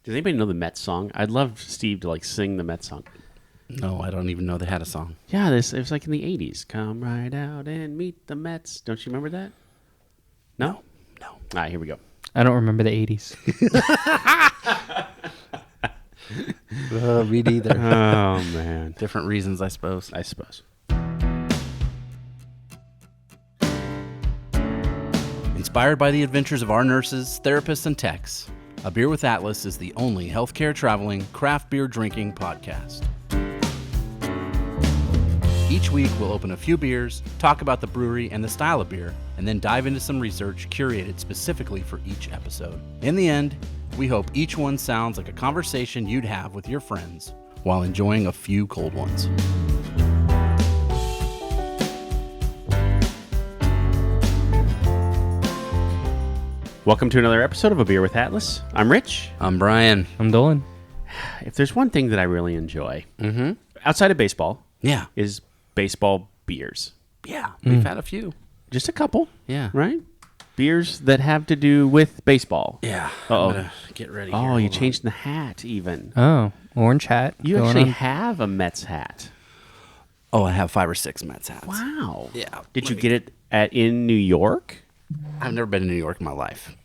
Does anybody know the Mets song? I'd love Steve to sing the Mets song. No, I don't even know they had a song. Yeah, it was in the 80s. Come right out and meet the Mets. Don't you remember that? No? No. All right, here we go. I don't remember the 80s. Me neither. Oh, man. Different reasons, I suppose. Inspired by the adventures of our nurses, therapists, and techs, A Beer with Atlas is the only healthcare traveling, craft beer drinking podcast. Each week, we'll open a few beers, talk about the brewery and the style of beer, and then dive into some research curated specifically for each episode. In the end, we hope each one sounds like a conversation you'd have with your friends while enjoying a few cold ones. Welcome to another episode of A Beer with Atlas. I'm Rich. I'm Brian. I'm Dolan. If there's one thing that I really enjoy, outside of baseball, Yeah. is baseball beers. Yeah. We've had a few. Just a couple. Yeah. Right? Beers that have to do with baseball. Yeah. Uh-oh. I'm gonna get ready here. Oh, Hold you on. changed the hat even. Oh, orange hat. You going actually on. have a Mets hat. Oh, I have 5 or 6 Mets hats. Wow. Yeah. Did you get it in New York? I've never been to New York in my life.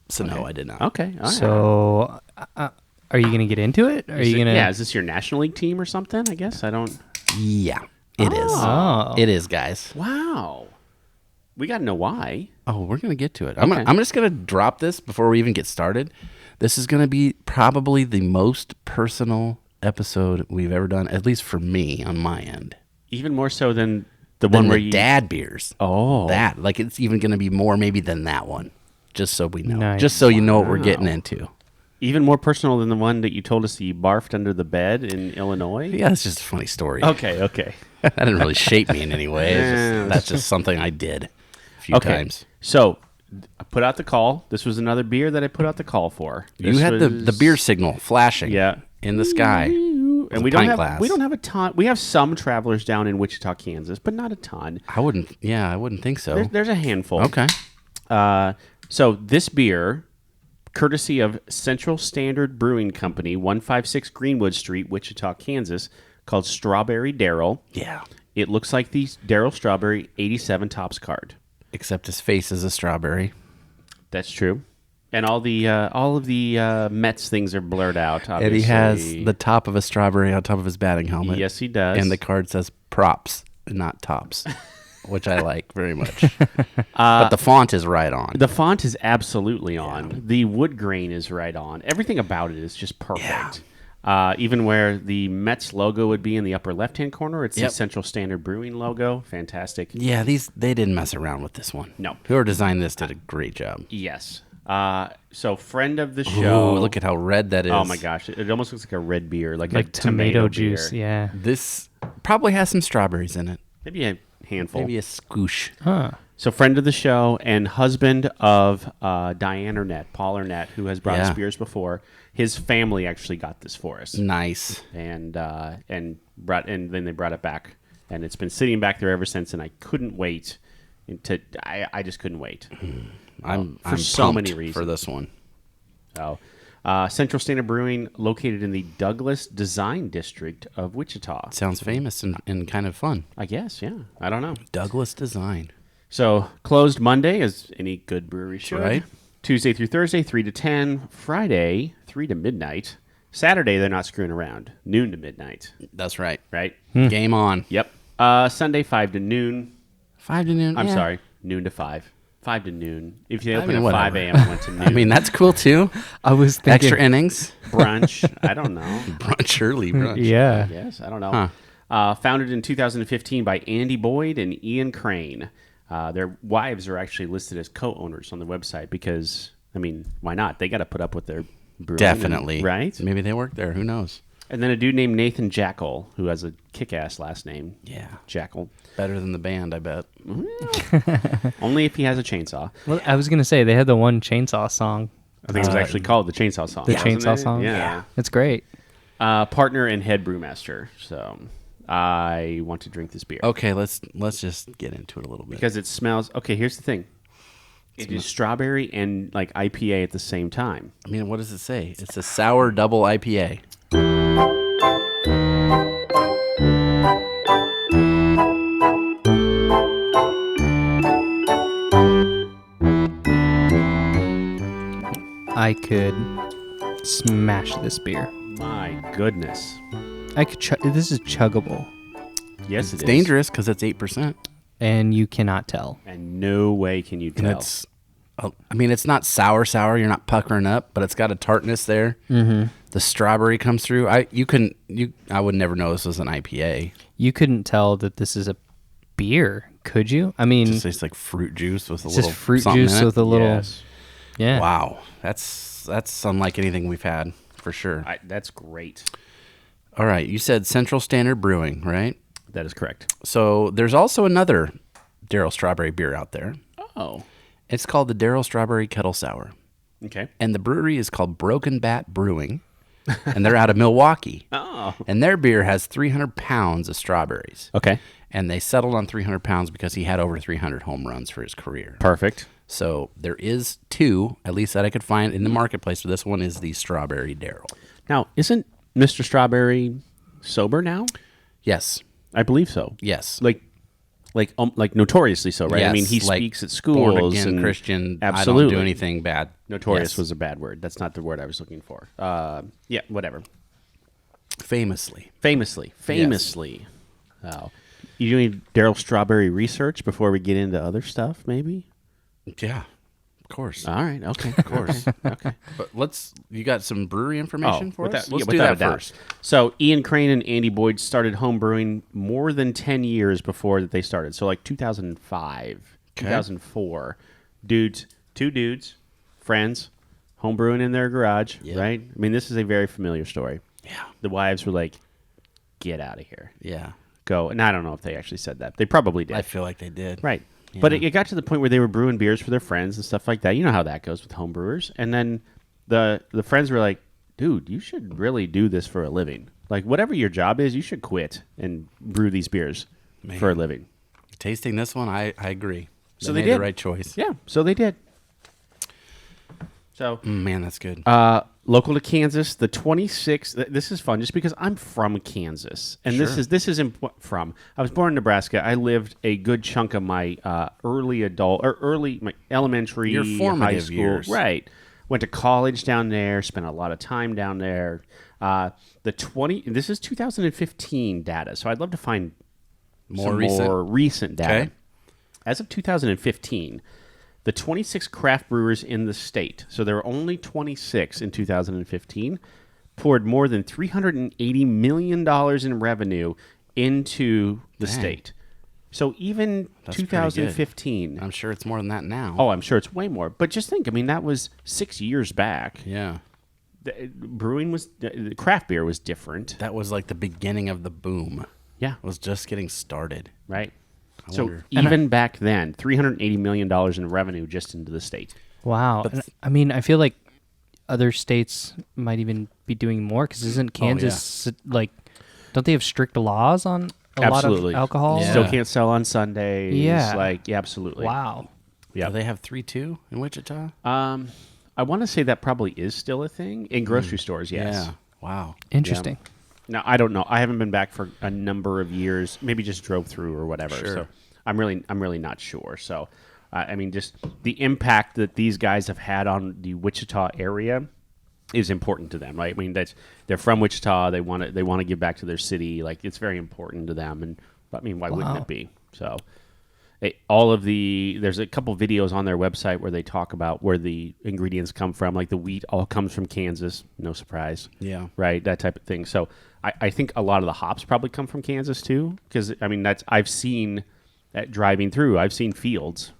So no, I did not. Okay. All right. So, are you going to get into it? Are you going to? Yeah, is this your National League team or something? I guess. I don't. Yeah. It is. Oh. It is, guys. Wow. We got to know why. Oh, we're going to get to it. Okay. I'm just going to drop this before we even get started. This is going to be probably the most personal episode we've ever done, at least for me on my end. Even more so than the Than one where the you. dad beers. Oh. That. Like, it's even going to be more maybe than that one. Just so we know. Nice. Just so you know what we're getting into. Even more personal than the one that you told us that you barfed under the bed in Illinois? Yeah, it's just a funny story. Okay. That didn't really shape me in any way. Yeah. That's just something I did a few times. So, I put out the call. This was another beer that I put out the call for. You This had the beer signal flashing in the sky. And a we don't pint have glass. we don't have a ton. We have some travelers down in Wichita, Kansas, but not a ton. I wouldn't think so. There's a handful. Okay. So this beer, courtesy of Central Standard Brewing Company, 156 Greenwood Street, Wichita, Kansas, called Strawberry Darryl. Yeah. It looks like the Darryl Strawberry 87 Topps card. Except his face is a strawberry. That's true. And all of the Mets things are blurred out. Obviously. And he has the top of a strawberry on top of his batting helmet. Yes, he does. And the card says props, not tops, which I like very much. But the font is right on. The font is absolutely on. The wood grain is right on. Everything about it is just perfect. Even where the Mets logo would be in the upper left-hand corner, it's the Central Standard Brewing logo. Fantastic. Yeah, they didn't mess around with this one. No. Whoever designed this did a great job. Yes. So friend of the show. Oh, look at how red that is. Oh my gosh, it almost looks like a red beer, like a tomato beer. juice. Yeah. This probably has some strawberries in it. Maybe a handful. Maybe a scoosh. Huh. So friend of the show and husband of Diane Arnett, Paul Arnett, who has brought us beers before. His family actually got this for us, Nice. and then they brought it back, and it's been sitting back there ever since. And I couldn't wait I just couldn't wait. I'm so pumped many reasons for this one. So, Central Standard Brewing, located in the Douglas Design District of Wichita. Sounds famous and kind of fun. I guess, yeah. I don't know. Douglas Design. So, closed Monday, as any good brewery should. Right. Tuesday through Thursday, 3 to 10. Friday, 3 to midnight. Saturday, they're not screwing around. Noon to midnight. That's right. Right? Game on. Yep. Sunday, 5 to noon. 5 to noon. I'm yeah. sorry. Noon to 5. 5 to noon. If you open mean, at whatever. 5 a.m., it went to noon. I mean, that's cool too. I was thinking. Extra innings. brunch. I don't know. Brunch, early brunch. Yeah. Yes, I don't know. Founded in 2015 by Andy Boyd and Ian Crane. Their wives are actually listed as co-owners on the website because, I mean, why not? They got to put up with their brewing. Definitely. Right? Maybe they work there. Who knows? And then a dude named Nathan Jackal, who has a kick-ass last name. Yeah. Jackal. Better than the band, I bet. Only if he has a chainsaw. Well, I was gonna say they had the one chainsaw song. I think it was actually called the Chainsaw Song. The wasn't chainsaw it? song. Yeah. It's great. Partner and head brewmaster. So I want to drink this beer. Okay, let's just get into it a little bit. Because it smells... Okay, here's the thing. It is strawberry and like IPA at the same time. I mean, what does it say? It's a sour double IPA. I could smash this beer. My goodness. I could. This is chuggable, Yes, It's dangerous because it's 8%. and you cannot tell. And no way can you And tell. it's not sour. You're not puckering up, but it's got a tartness there. Mm-hmm. The strawberry comes through. I would never know this was an IPA. You couldn't tell that this is a beer, could you? I mean, It just tastes like fruit juice with a it's little just fruit something juice in it. with a little. Yes. Yeah. Wow, that's unlike anything we've had for sure. That's great. All right, you said Central Standard Brewing, right? That is correct. So there's also another Darryl Strawberry beer out there. Oh. It's called the Darryl Strawberry Kettle Sour, Okay. and the brewery is called Broken Bat Brewing, and they're out of Milwaukee. Oh. And their beer has 300 pounds of strawberries. Okay. And they settled on 300 pounds because he had over 300 home runs for his career. Perfect. So there is two, at least that I could find in the marketplace. But this one is the Strawberry Daryl. Now, isn't Mr. Strawberry sober now? Yes. I believe so. Yes. Like notoriously so, right? I Yes, mean, he like speaks at schools born again and Christian. Absolutely. I don't do anything bad. Notorious Yes. was a bad word. That's not the word I was looking for. Yeah, whatever. Famously. Famously. Oh. You doing Darryl Strawberry research before we get into other stuff, maybe? Yeah. Of course. All right. Okay. Of course. Okay. But you got some brewery information for us? Let's Let's do that first. So Ian Crane and Andy Boyd started home brewing more than 10 years before that they started. So like 2005, 2004. Two dudes, friends, home brewing in their garage, right? I mean, this is a very familiar story. Yeah. The wives were like, get out of here. Yeah. Go. And I don't know if they actually said that. They probably did. I feel like they did. Right. But it got to the point where they were brewing beers for their friends and stuff like that. You know how that goes with home brewers. And then the friends were like, dude, you should really do this for a living. Like, whatever your job is, you should quit and brew these beers for a living. Tasting this one, I agree. So they made did. the right choice. Yeah, so they did. So, Man, that's good. local to Kansas, the 26th. This is fun just because I'm from Kansas, and this is from. I was born in Nebraska. I lived a good chunk of my my elementary, Your formative high school, years. right? Went to college down there. Spent a lot of time down there. This is 2015 data, so I'd love to find More recent data. Okay. As of 2015. The 26 craft brewers in the state, so there were only 26 in 2015, poured more than $380 million in revenue into the state. So even That's 2015. I'm sure it's more than that now. Oh, I'm sure it's way more. But just think, I mean, that was 6 years back. Yeah. The craft beer was different. That was like the beginning of the boom. Yeah. It was just getting started. Right. I So wonder. even back then, $380 million in revenue just into the state. Wow. And, I mean, I feel like other states might even be doing more because isn't Kansas like? Don't they have strict laws on a Absolutely. lot of alcohol? Yeah. Still can't sell on Sundays. Yeah. Absolutely. Wow. Yeah. Do they have 3-2 in Wichita? I want to say that probably is still a thing in grocery stores. Yes. Yeah. Wow. Interesting. Now I don't know. I haven't been back for a number of years. Maybe just drove through or whatever. Sure. So I'm really not sure. So I mean, just the impact that these guys have had on the Wichita area is important to them. Right? I mean, they're from Wichita. They want to give back to their city. Like, it's very important to them. And I mean, why wouldn't it be? So. There's a couple videos on their website where they talk about where the ingredients come from. Like the wheat all comes from Kansas, no surprise. Yeah. Right, that type of thing. So I think a lot of the hops probably come from Kansas too, because I mean I've seen that driving through. I've seen fields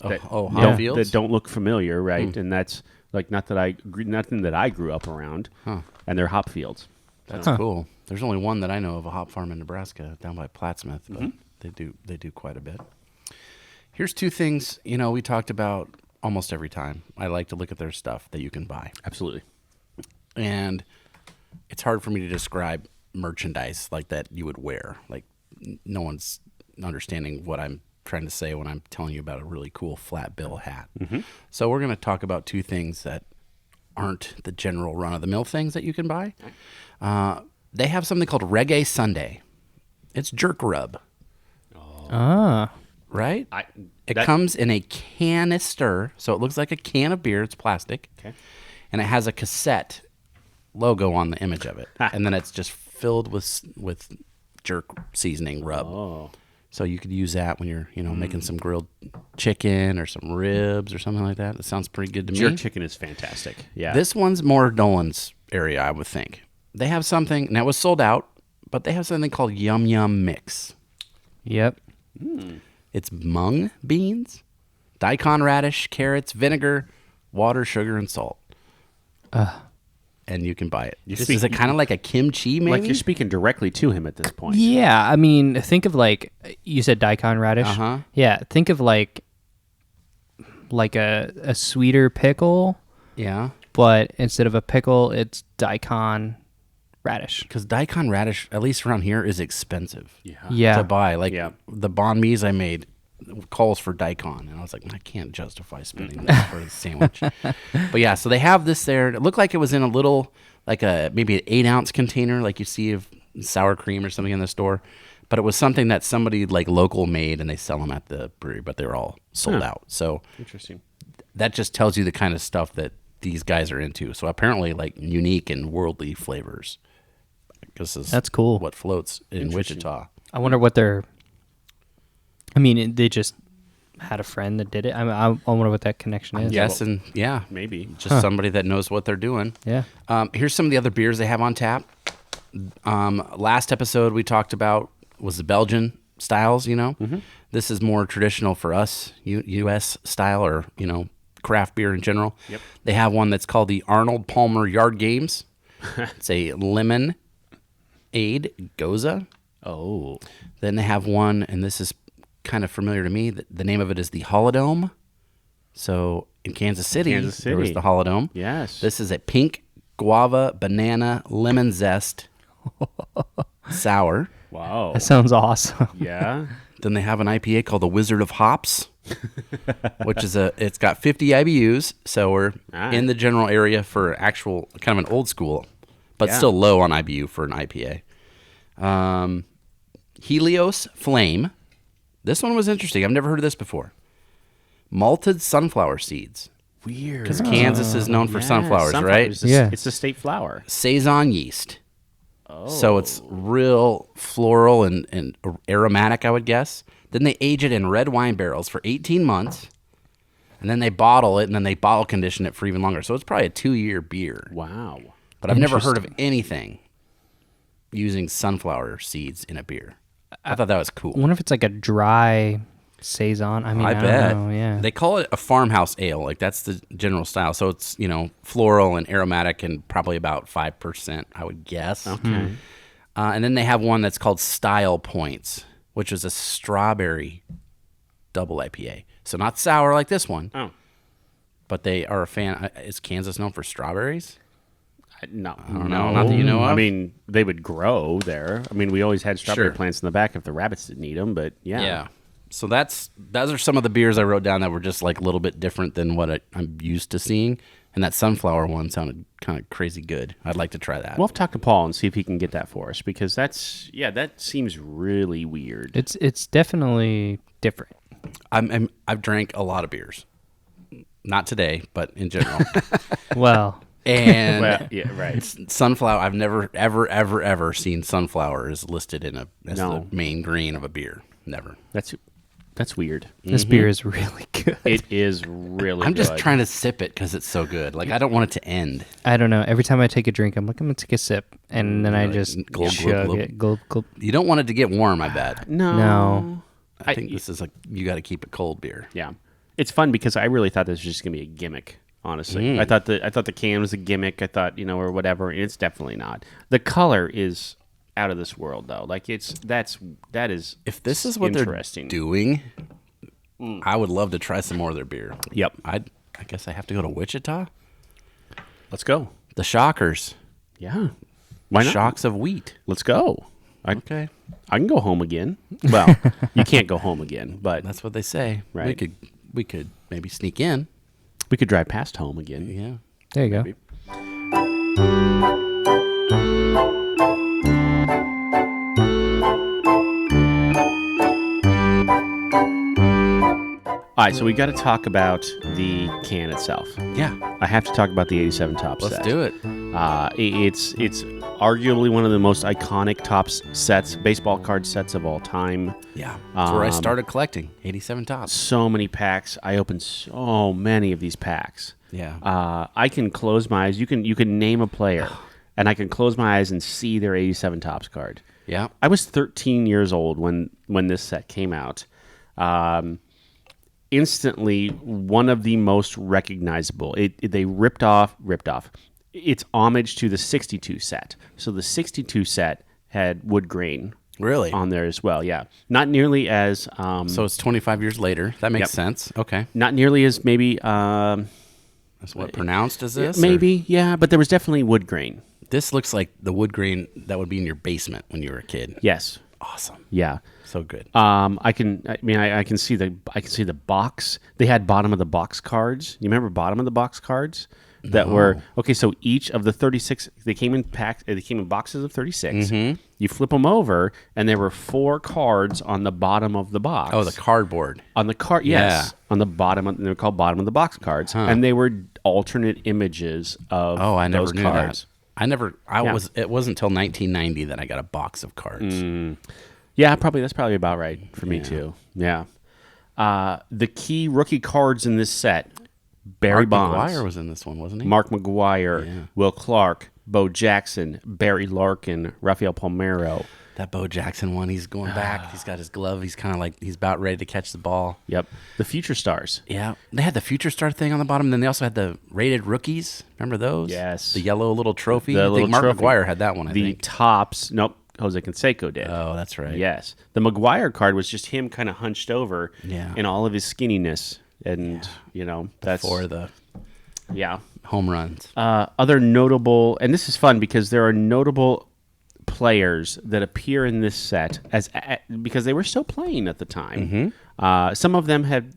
hop fields? that don't look familiar, right? And that's like nothing that I grew up around, and they're hop fields. That's cool. There's only one that I know of, a hop farm in Nebraska down by Plattsmouth, but they do quite a bit. Here's two things, we talked about almost every time. I like to look at their stuff that you can buy. Absolutely. And it's hard for me to describe merchandise like that you would wear. Like, no one's understanding what I'm trying to say when I'm telling you about a really cool flat bill hat. So we're going to talk about two things that aren't the general run-of-the-mill things that you can buy. They have something called Reggae Sunday. It's jerk rub. Ah. Right? It comes in a canister, so it looks like a can of beer. It's plastic. Okay. And it has a cassette logo on the image of it. And then it's just filled with jerk seasoning rub. Oh. So you could use that when you're, making some grilled chicken or some ribs or something like that. It sounds pretty good to me. Jerk chicken is fantastic. Yeah. This one's more Nolan's area, I would think. They have something, now it was sold out, but they have something called Yum Yum Mix. Yep. It's mung beans, daikon radish, carrots, vinegar, water, sugar, and salt. And you can buy it. Is it kind of like a kimchi, maybe? Like you're speaking directly to him at this point. Yeah, I mean, think of you said daikon radish. Uh-huh. Yeah, think of like a sweeter pickle, Yeah. but instead of a pickle, it's daikon radish. Because daikon radish, at least around here, is expensive Yeah. to buy. Like Yeah. the banh mi's I made calls for daikon, and I was like, I can't justify spending that for a sandwich. But yeah, so they have this there. It looked like it was in a little, maybe an 8-ounce container, like you see of sour cream or something in the store. But it was something that somebody local made, and they sell them at the brewery, but they're all sold out. So Interesting. that just tells you the kind of stuff that these guys are into. So apparently, unique and worldly flavors. That's cool. What floats in Wichita. I wonder what they're. I mean, they just had a friend that did it. I wonder what that connection is. Yes, and yeah, Maybe. just somebody that knows what they're doing. Yeah. Here's some of the other beers they have on tap. Last episode we talked about was the Belgian styles. This is more traditional for us, U.S. style, or craft beer in general. Yep. They have one that's called the Arnold Palmer Yard Games. It's a lemon aid goza. Oh. Then they have one, and this is kind of familiar to me. The name of it is the Holodome. So in Kansas City, there was the Holodome. Yes. This is a pink guava, banana, lemon zest, sour. Wow. That sounds awesome. Yeah. Then they have an IPA called the Wizard of Hops, which is it's got 50 IBUs. So we're in the general area for actual kind of an old school, but still low on IBU for an IPA. Helios Flame. This one was interesting. I've never heard of this before. Malted sunflower seeds. Weird. Because Kansas is known for sunflowers, right? It's the state flower. Saison yeast. Oh. So it's real floral and aromatic, I would guess. Then they age it in red wine barrels for 18 months. And then they bottle it, and then they bottle condition it for even longer. So it's probably a 2-year beer. Wow. But I've never heard of anything using sunflower seeds in a beer. I thought that was cool. I wonder if it's like a dry saison. I mean, I bet. don't know, yeah. They call it a farmhouse ale. That's the general style. So it's, floral and aromatic and probably about 5%, I would guess. Okay. And then they have one that's called Style Points, which is a strawberry double IPA. So not sour like this one. Oh. But they are a fan. Is Kansas known for strawberries? No. know. Not that you know of? I mean, they would grow there. I mean, we always had strawberry plants in the back if the rabbits didn't eat them, but yeah. Yeah. So those are some of the beers I wrote down that were just a little bit different than what I'm used to seeing. And that sunflower one sounded kind of crazy good. I'd like to try that. We'll have to talk to Paul and see if he can get that for us, because that seems really weird. It's definitely different. I've drank a lot of beers. Not today, but in general. Well... And yeah, right. Sunflower, I've never, ever seen sunflower is listed as the main grain of a beer. Never. That's weird. This beer is really good. It is really I'm good. just trying to sip it because it's so good. I don't want it to end. I don't know. Every time I take a drink, I'm going to take a sip. And then I just chug it. Gulp, gulp. You don't want it to get warm, I bet. No. I think this is you got to keep it cold beer. Yeah. It's fun because I really thought this was just going to be a gimmick. Honestly, I thought the can was a gimmick. I thought, or whatever. And it's definitely not. The color is out of this world, though. That is. If this is what they're doing, I would love to try some more of their beer. Yep. I guess I have to go to Wichita. Let's go. The Shockers. Yeah. Why not? Shocks of Wheat. Let's go. Okay. I can go home again. Well, you can't go home again, but That's what they say. Right. We could maybe sneak in. we could drive past home again. Yeah. There you go. Maybe. All right, so we got to talk about the can itself. Yeah. I have to talk about the 87 Tops Let's set. do it. It's arguably one of the most iconic Tops sets, baseball card sets of all time. Yeah. That's where I started collecting 87 Tops. So many packs. I opened so many of these packs. Yeah. I can close my eyes. You can name a player, and I can close my eyes and see their 87 Tops card. Yeah. I was 13 years old when this set came out. Instantly, one of the most recognizable. They ripped off. It's homage to the 62 set. So the 62 set had wood grain Really? on there as well. Yeah, not nearly as So it's 25 years later. That makes Yep. sense. Okay. not nearly as maybe That's what pronounced as this? maybe yeah, but there was definitely wood grain. Or- This looks like the wood grain that would be in your basement when you were a kid. Yes, Awesome. yeah. So good. I can see the box. They had bottom of the box cards. You remember bottom of the box cards that were okay. So each of the 36, they came in packs. They came in boxes of 36. Mm-hmm. You flip them over, and there were 4 cards on the bottom of the box. Oh, the cardboard. on the card. Yes, Yeah. on the bottom. They were called bottom of the box cards, and they were alternate images of. Oh, I never those knew cards. that. Yeah. It wasn't until 1990 that I got a box of cards. Yeah, that's probably about right for me too. Yeah. The key rookie cards in this set: Barry Mark Bonds, McGwire was in this one, wasn't he? Mark McGuire, Will Clark, Bo Jackson, Barry Larkin, Rafael Palmeiro. That Bo Jackson one, he's going back. He's got his glove. He's kind of like he's about ready to catch the ball. Yep. The Future Stars. Yeah. They had the Future Star thing on the bottom. Then they also had the rated rookies. Remember those? Yes. The yellow little trophy. The I little think Mark trophy. McGuire had that one, I The think. Tops. Nope. Jose Canseco did. Oh, that's right. Yes. The McGuire card was just him kind of hunched over Yeah. in all of his skinniness. And, that's. For the Yeah. home runs. Other notable, and this is fun because there are notable players that appear in this set because they were still playing at the time. Some of them had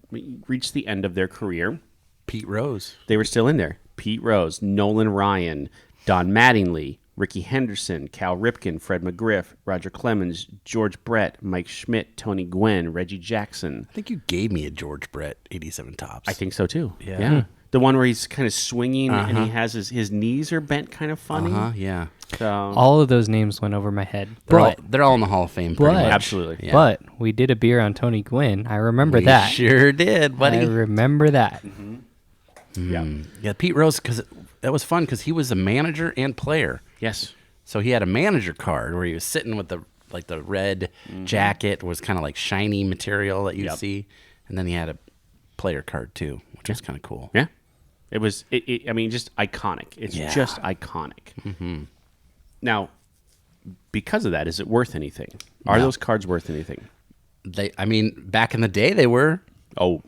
reached the end of their career. Pete Rose. They were still in there. Pete Rose, Nolan Ryan, Don Mattingly, Ricky Henderson, Cal Ripken, Fred McGriff, Roger Clemens, George Brett, Mike Schmidt, Tony Gwynn, Reggie Jackson. I think you gave me a George Brett 87 Tops. I think so too. Yeah. The one where he's kind of swinging and he has his knees are bent kind of funny. Yeah. So, All of those names went over my head. They're all in the Hall of Fame pretty But- much. absolutely. Yeah. But we did a beer on Tony Gwynn. I remember We that. sure did, buddy. I remember that. Yeah. Yeah, Pete Rose, because that was fun because he was a manager and player. Yes. So he had a manager card where he was sitting with the red jacket was kind of like shiny material that you Yep. see, and then he had a player card too, which was kind of cool. Yeah. It was, just iconic. It's Yeah. just iconic. Mm-hmm. Now, because of that, is it worth anything? Are No. those cards worth anything? Back in the day they were. Oh,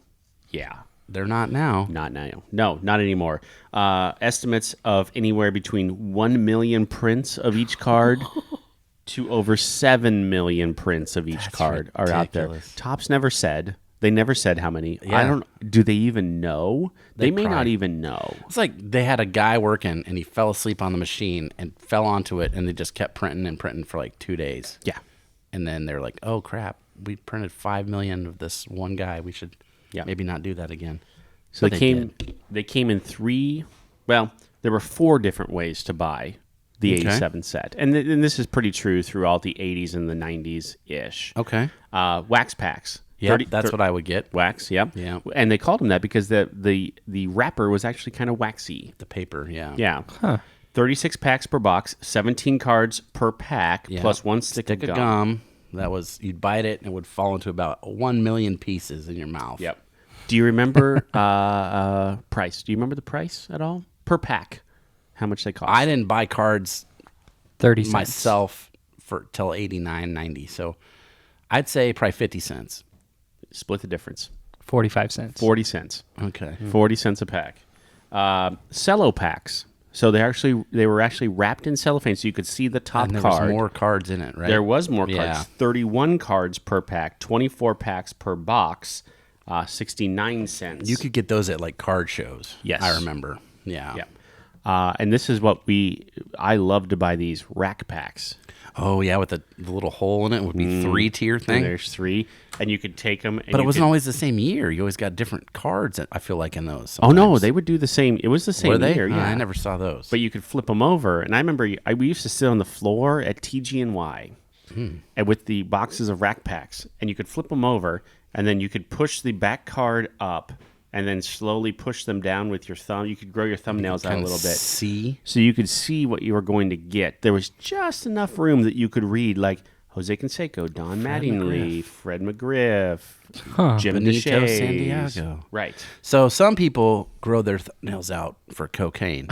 yeah. They're not now. Not now. No, not anymore. Estimates of anywhere between 1 million prints of each card to over 7 million prints of each card are out there. ridiculous. Topps never said. They never said how many. Yeah. Do they even know? They may not probably- even know. It's like they had a guy working and he fell asleep on the machine and fell onto it, and they just kept printing and printing for like 2 days. Yeah. And then they're like, "Oh crap, we printed 5 million of this one guy. We should maybe not do that again." So But they came in 3. Well, there were 4 different ways to buy the Okay. 87 set, and this is pretty true throughout the 80s and the 90s ish. Okay. Wax packs. Yeah, that's what I would get. Wax, yeah. Yeah. And they called them that because the wrapper was actually kind of waxy. The paper, yeah. Yeah. 36 packs per box, 17 cards per pack, Yeah. plus 1 stick of gum. That was, you'd bite it and it would fall into about 1 million pieces in your mouth. Yep. Do you remember price? Do you remember the price at all? Per pack. How much they cost? I didn't buy cards 30 cents. myself for till 89, 90. So I'd say probably 50 cents. Split the difference. 45 cents. 40 cents. Okay. 40 cents a pack. Cello packs. So they were actually wrapped in cellophane, so you could see the top And there card. was more cards in it, right? There was more cards. Yeah. 31 cards per pack, 24 packs per box, 69 cents. You could get those at like card shows. Yes. I remember. Yeah. Yeah. And this is what I love to buy these rack packs. Oh, yeah, with the little hole in it would be 3-tier thing. And there's 3, and you could take them. But it wasn't always the same year. You always got different cards, I feel like, in those. Oh, no, sometimes. they would do the same. It was the same Were they? year. Yeah. I never saw those. But you could flip them over. And I remember we used to sit on the floor at TG&Y and with the boxes of rack packs, and you could flip them over, and then you could push the back card up and then slowly push them down with your thumb. You could grow your thumbnails out a little bit. See? So you could see what you were going to get. There was just enough room that you could read, like Jose Canseco, Don Mattingly, Fred McGriff, Jim Benito DeShays. San Diego. Right. So some people grow their thumbnails out for cocaine.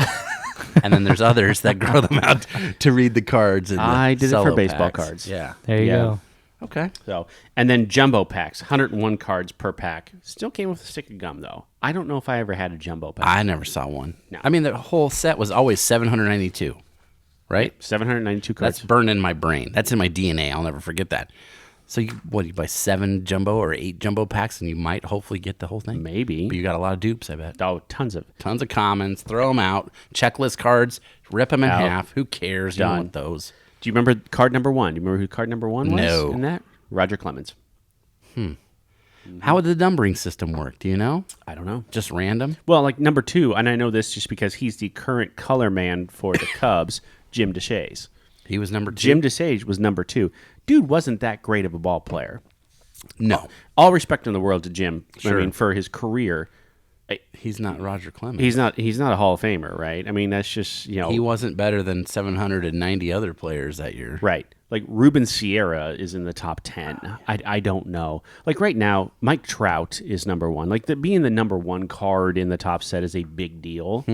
And then there's others that grow them out to read the cards. And I did it for cello baseball packs. cards. Yeah. There you go. Okay. So, and then jumbo packs, 101 cards per pack. Still came with a stick of gum, though. I don't know if I ever had a jumbo pack. I never saw one. No. I mean, the whole set was always 792, right? 792 cards. That's burned in my brain. That's in my DNA. I'll never forget that. So you buy 7 jumbo or 8 jumbo packs, and you might hopefully get the whole thing. Maybe. But you got a lot of dupes, I bet. Oh, tons of. Tons of commons. Throw them out. Checklist cards. Rip them in Out. half. Who cares? You don't Done. want those. Do you remember card number 1? Do you remember who card number 1 was No. in that? Roger Clemens. How would the numbering system work? Do you know? I don't know. Just random? Well, like number 2, and I know this just because he's the current color man for the Cubs, Jim DeShays. He was number 2? Jim DeShays was number 2. Dude wasn't that great of a ball player. No. All respect in the world to Jim. Sure. I mean, for his career, He's not Roger Clemens. he's not a Hall of Famer, right? I mean, that's just, He wasn't better than 790 other players that year. right. Like Ruben Sierra is in the top 10. I don't know. Like right now, Mike Trout is number 1. Like being the number 1 card in the top set is a big deal.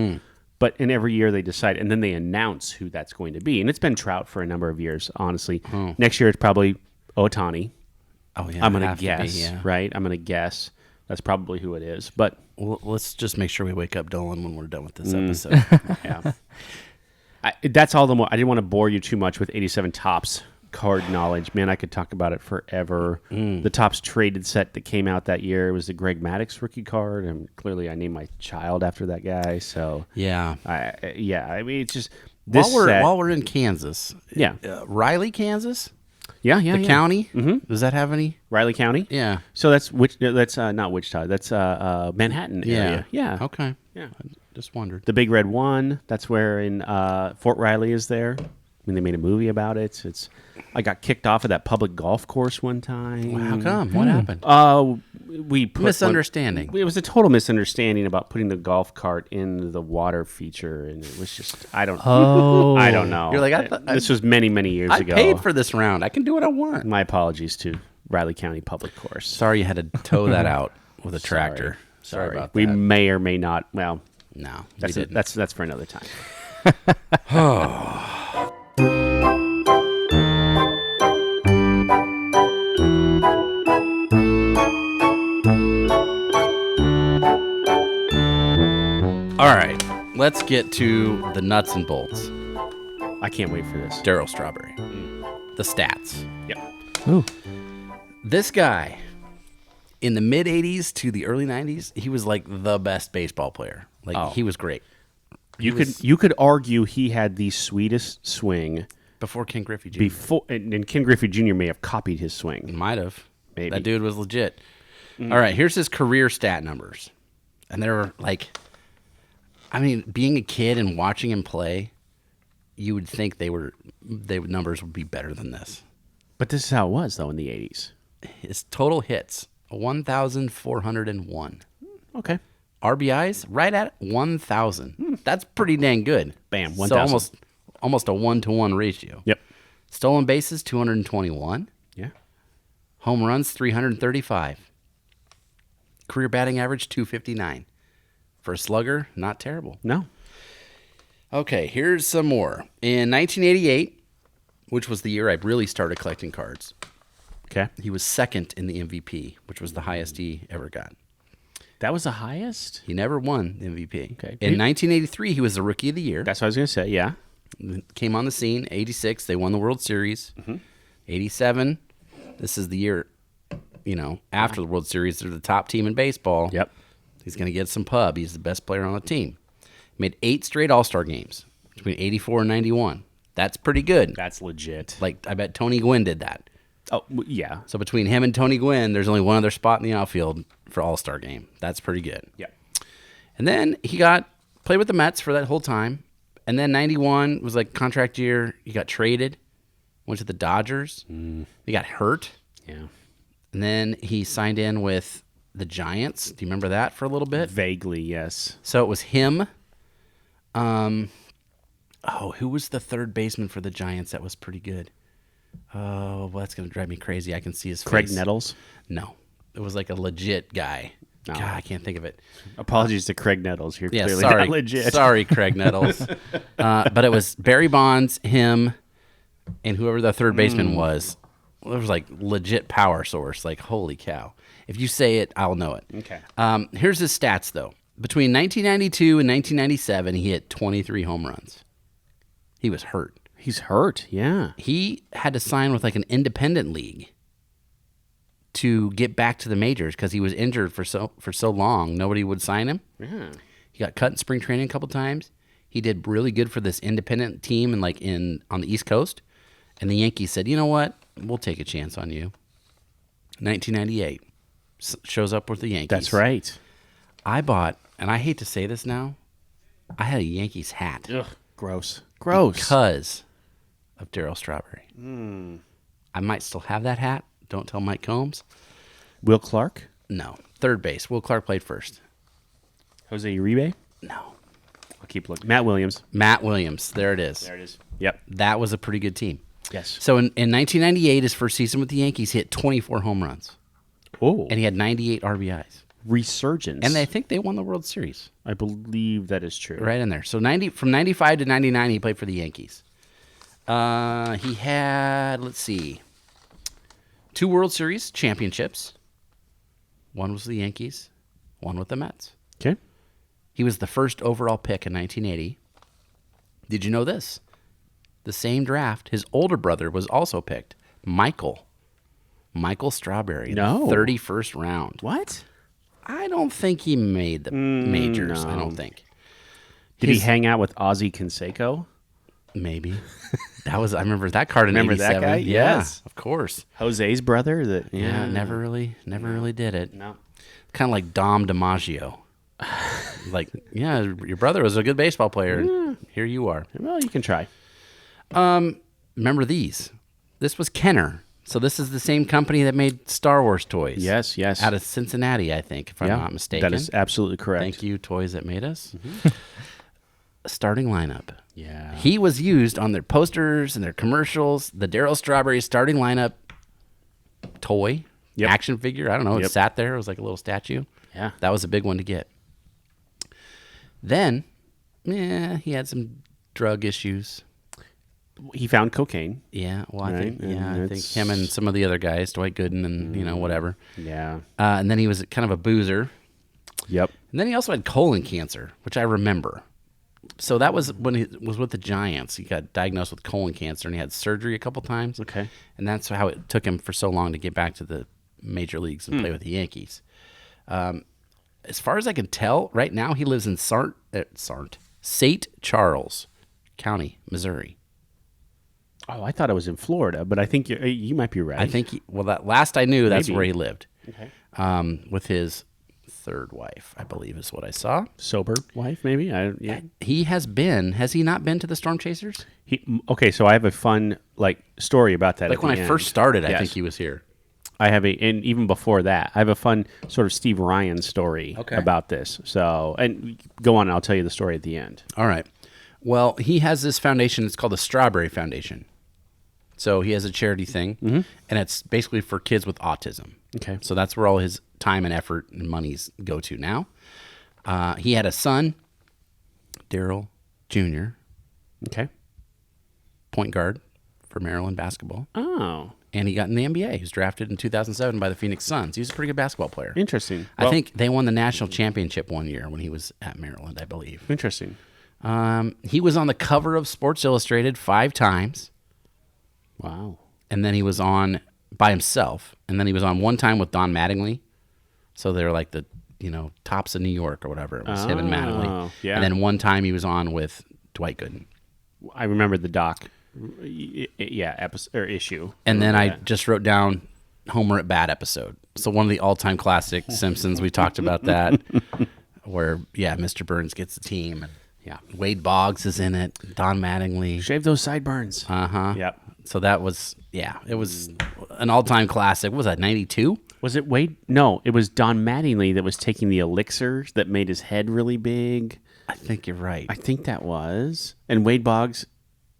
But in every year they decide, and then they announce who that's going to be. And it's been Trout for a number of years, honestly. Next year it's probably Ohtani. Oh, yeah. I'm going to have guess, be, yeah. right? I'm going to guess. That's probably who it is. But Well, let's just make sure we wake up Dolan when we're done with this episode. yeah, that's all the more. I didn't want to bore you too much with 87 Topps card knowledge. Man, I could talk about it forever. The Topps traded set that came out that year was the Greg Maddux rookie card, and clearly I named my child after that guy. So Yeah. I mean, it's just this While we're in Kansas, Yeah. Riley, Kansas, yeah, the county. Does that have any? Riley County. Yeah. So that's not Wichita. That's Manhattan area. Yeah. Okay. Yeah. I just wondered. The Big Red One. That's where in Fort Riley is there. I mean, they made a movie about it. I got kicked off of that public golf course one time. How come? What happened? We put Misunderstanding. it was a total misunderstanding about putting the golf cart in the water feature, and it was just I don't know. You're like, this was many years I ago. paid for this round. I can do what I want. My apologies to Riley County Public Course. Sorry you had to tow that out with a tractor. Sorry about that. We may or may not. Well, No, that's we it. didn't. That's for another time. All right, let's get to the nuts and bolts. I can't wait for this. Darryl Strawberry. The stats. Yep. Ooh. This guy, in the mid 80s to the early 90s, he was like the best baseball player. Like he was great. You could argue he had the sweetest swing Before Ken Griffey Jr. before, and Ken Griffey Jr. may have copied his swing. Might have. Maybe. That dude was legit. All right, here's his career stat numbers. And they were like, I mean, being a kid and watching him play, you would think numbers would be better than this. But this is how it was though in the 80s. His total hits, 1,401. Okay. RBIs, right at 1,000. That's pretty dang good. Bam, So 1,000. almost a 1-to-1 ratio. Yep. Stolen bases, 221. Yeah. Home runs, 335. Career batting average, 259. For a slugger, not terrible. No. Okay, here's some more. In 1988, which was the year I really started collecting cards, Okay. he was second in the MVP, which was the highest he ever got. That was the highest? He never won the MVP. Okay. In 1983, he was the Rookie of the Year. That's what I was going to say, yeah. Came on the scene. 86, they won the World Series. 87, this is the year, after the World Series. They're the top team in baseball. Yep. He's going to get some pub. He's the best player on the team. Made 8 straight All-Star games between 84 and 91. That's pretty good. That's legit. Like, I bet Tony Gwynn did that. Oh, yeah. So between him and Tony Gwynn, there's only one other spot in the outfield for All-Star game. That's pretty good. Yeah. And then he played with the Mets for that whole time. And then 91 was like contract year. He got traded, went to the Dodgers. He got hurt. Yeah. And then he signed in with the Giants. Do you remember that for a little bit? Vaguely, yes. So it was him. Who was the third baseman for the Giants that was pretty good? Oh, well, that's going to drive me crazy. I can see his face. Craig Nettles? No. It was like a legit guy. No. God, I can't think of it. Apologies to Craig Nettles. You're clearly sorry. not legit. Sorry, Craig Nettles. But it was Barry Bonds, him, and whoever the third baseman was. Well, it was like legit power source. Like, holy cow. If you say it, I'll know it. Okay. Here's his stats, though. Between 1992 and 1997, he hit 23 home runs. He was hurt. He's hurt, yeah. He had to sign with like an independent league to get back to the majors because he was injured for so long. Nobody would sign him. Yeah. He got cut in spring training a couple times. He did really good for this independent team and on the East Coast. And the Yankees said, you know what? We'll take a chance on you. 1998 shows up with the Yankees. That's right. I bought, and I hate to say this now, I had a Yankees hat. Ugh, gross. Because of Darryl Strawberry. I might still have that hat. Don't tell Mike Combs. Will Clark? No. Third base. Will Clark played first. Jose Uribe? No. I'll keep looking. Matt Williams. Matt Williams. There it is. There it is. Yep. That was a pretty good team. Yes. So in 1998, his first season with the Yankees, he hit 24 home runs. Oh. And he had 98 RBIs. Resurgence. And I think they won the World Series. I believe that is true. Right in there. So from 95 to 99, he played for the Yankees. He had, let's see, 2 World Series championships. One was the Yankees, one with the Mets. Okay. He was the first overall pick in 1980. Did you know this? The same draft, his older brother was also picked, Michael Strawberry, No. in the 31st round. What? I don't think he made the majors. no. I don't think. Did he hang out with Ozzie Canseco? Maybe. I remember that card in Remember 87. that guy? Yeah, Yes. of course. Jose's brother? Yeah, never really did it. No. Kind of like Dom DiMaggio. Like, yeah, your brother was a good baseball player. And here you are. Well, you can try. Remember these? This was Kenner. So this is the same company that made Star Wars toys. Yes. Out of Cincinnati, I think, if I'm not mistaken. That is absolutely correct. Thank you, toys that made us. Starting lineup. Yeah. He was used on their posters and their commercials. The Darryl Strawberry starting lineup toy, action figure. I don't know. It sat there. It was like a little statue. Yeah. That was a big one to get. Then, he had some drug issues. He found cocaine. Yeah, well, I Right, think and I think him and some of the other guys, Dwight Gooden and whatever. Yeah. And then he was kind of a boozer. Yep. And then he also had colon cancer, which I remember. So that was when he was with the Giants. He got diagnosed with colon cancer, and he had surgery a couple times. Okay. And that's how it took him for so long to get back to the major leagues and play with the Yankees. As far as I can tell, right now he lives in St. Charles County, Missouri. Oh, I thought it was in Florida, but I think you might be right. I think, that last I knew, that's Maybe. where he lived. Okay. With his third wife, I believe is what I saw. Sober wife, maybe? Yeah. Has he not been to the Storm Chasers? Okay, so I have a fun story about that. Like when I first started, I think he was here. I have and even before that, I have a fun sort of Steve Ryan story about this. So, and go on, and I'll tell you the story at the end. All right. Well, he has this foundation. It's called the Strawberry Foundation. So he has a charity thing, and it's basically for kids with autism. Okay. So that's where all his time and effort and monies go to now. He had a son, Daryl Jr., Okay. point guard for Maryland basketball. Oh. and he got in the NBA. He was drafted in 2007 by the Phoenix Suns. He was a pretty good basketball player. Interesting. I think they won the national championship one year when he was at Maryland, I believe. Interesting. He was on the cover of Sports Illustrated 5 times. Wow. And then he was on by himself. And then he was on one time with Don Mattingly. So they were like the, tops of New York or whatever. It was him and Mattingly. Yeah. And then one time he was on with Dwight Gooden. I remember the doc. Yeah, episode or issue. And then I just wrote down Homer at Bat episode. So one of the all-time classic Simpsons. We talked about that. Where, Mr. Burns gets the team. And, Wade Boggs is in it. Don Mattingly. Shave those sideburns. Uh-huh. Yep. So that was, it was an all-time classic. What was that, 92? Was it Wade? No, it was Don Mattingly that was taking the elixirs that made his head really big. I think you're right. I think that was. And Wade Boggs,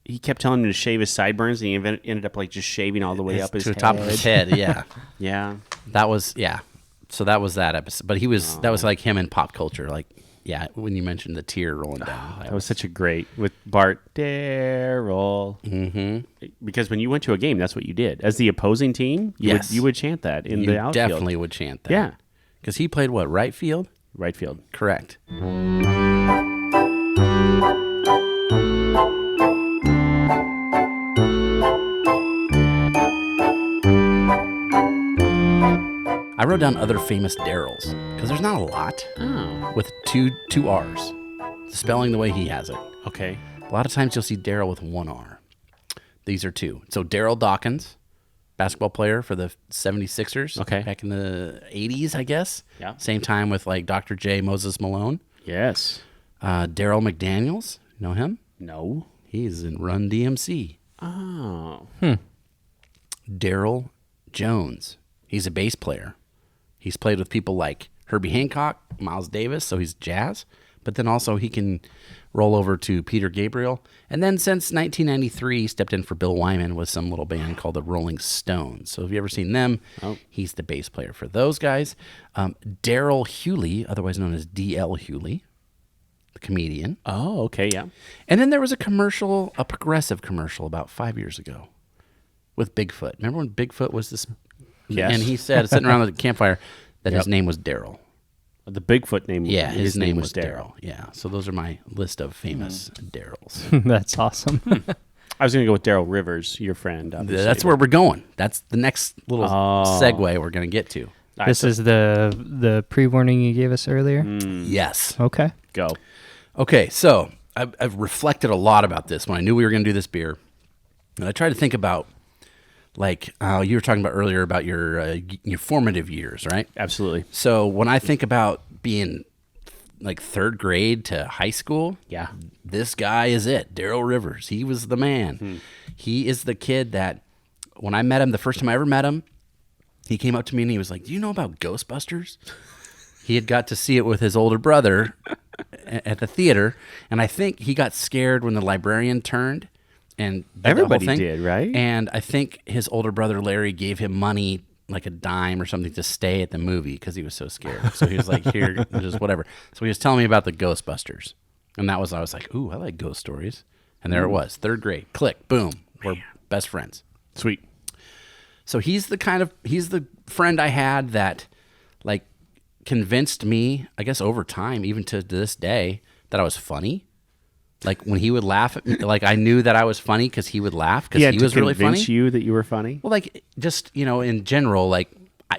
he kept telling him to shave his sideburns, and he ended up like just shaving all the way up his to head. the top of his head, yeah. Yeah. That was, So that was that episode. But that was like him in pop culture. Like, when you mentioned the tear rolling down. That was such a great, with Bart, Daryl. Mm-hmm. Because when you went to a game, that's what you did. As the opposing team, you would chant that in the outfield. Definitely would chant that. Yeah. Because he played what, right field? Right field. Correct. I wrote down other famous Daryls because there's not a lot with two R's. Spelling the way he has it. Okay. A lot of times you'll see Daryl with 1 R. These are 2. So Daryl Dawkins, basketball player for the 76ers. Okay. Back in the 80s, I guess. Yeah. Same time with like Dr. J. Moses Malone. Yes. Daryl McDaniels. Know him? No. He's in Run DMC. Oh. Daryl Jones. He's a bass player. He's played with people like Herbie Hancock, Miles Davis, so he's jazz. But then also he can roll over to Peter Gabriel. And then since 1993, he stepped in for Bill Wyman with some little band called the Rolling Stones. So if you've ever seen them, he's the bass player for those guys. Darryl Hewley, otherwise known as D.L. Hewley, the comedian. Oh, okay, yeah. And then there was a progressive commercial about 5 years ago with Bigfoot. Remember when Bigfoot was this... Yes. And he said, sitting around the campfire, that his name was Daryl. The Bigfoot name. Yeah, his name was Daryl. Yeah, so those are my list of famous Daryls. That's awesome. I was going to go with Daryl Rivers, your friend. Obviously. That's where we're going. That's the next little segue we're going to get to. This is the pre-warning you gave us earlier? Yes. Okay. Go. Okay, so I've reflected a lot about this when I knew we were going to do this beer. And I tried to think about, like you were talking about earlier about your formative years, right? Absolutely. So when I think about being like 3rd grade to high school, this guy is it. Daryl Rivers. He was the man. He is the kid that when I met him, the first time I ever met him, he came up to me and he was like, "Do you know about Ghostbusters?" He had got to see it with his older brother at the theater, and I think he got scared when the librarian turned. And everybody did, right? And I think his older brother Larry gave him money, like a dime or something, to stay at the movie because he was so scared. So he was like, "Here, just whatever." So he was telling me about the Ghostbusters, and I was like, "Ooh, I like ghost stories." And there it was, 3rd grade. Click, boom, we're best friends. Sweet. So he's the friend I had that, like, convinced me, I guess over time, even to this day, that I was funny. Like when he would laugh at me, like I knew that I was funny because he would laugh because he was really funny. Convince you that you were funny? Well, like just in general, like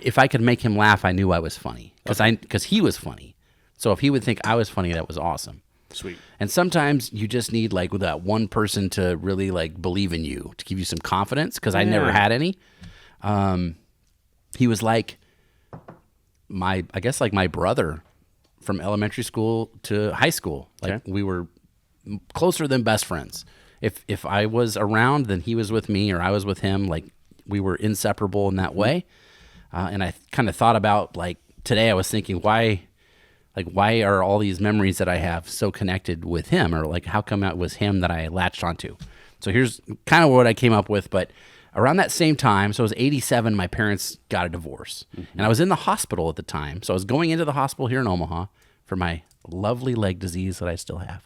if I could make him laugh, I knew I was funny because he was funny. So if he would think I was funny, that was awesome. Sweet. And sometimes you just need like that one person to really like believe in you to give you some confidence because I never had any. He was like my brother from elementary school to high school. Like we were closer than best friends. If I was around, then he was with me or I was with him. Like we were inseparable in that way. And I kind of thought about like today I was thinking why are all these memories that I have so connected with him, or like how come it was him that I latched onto? So here's kind of what I came up with. But around that same time, so it was 1987, my parents got a divorce. And I was in the hospital at the time. So I was going into the hospital here in Omaha for my lovely leg disease that I still have.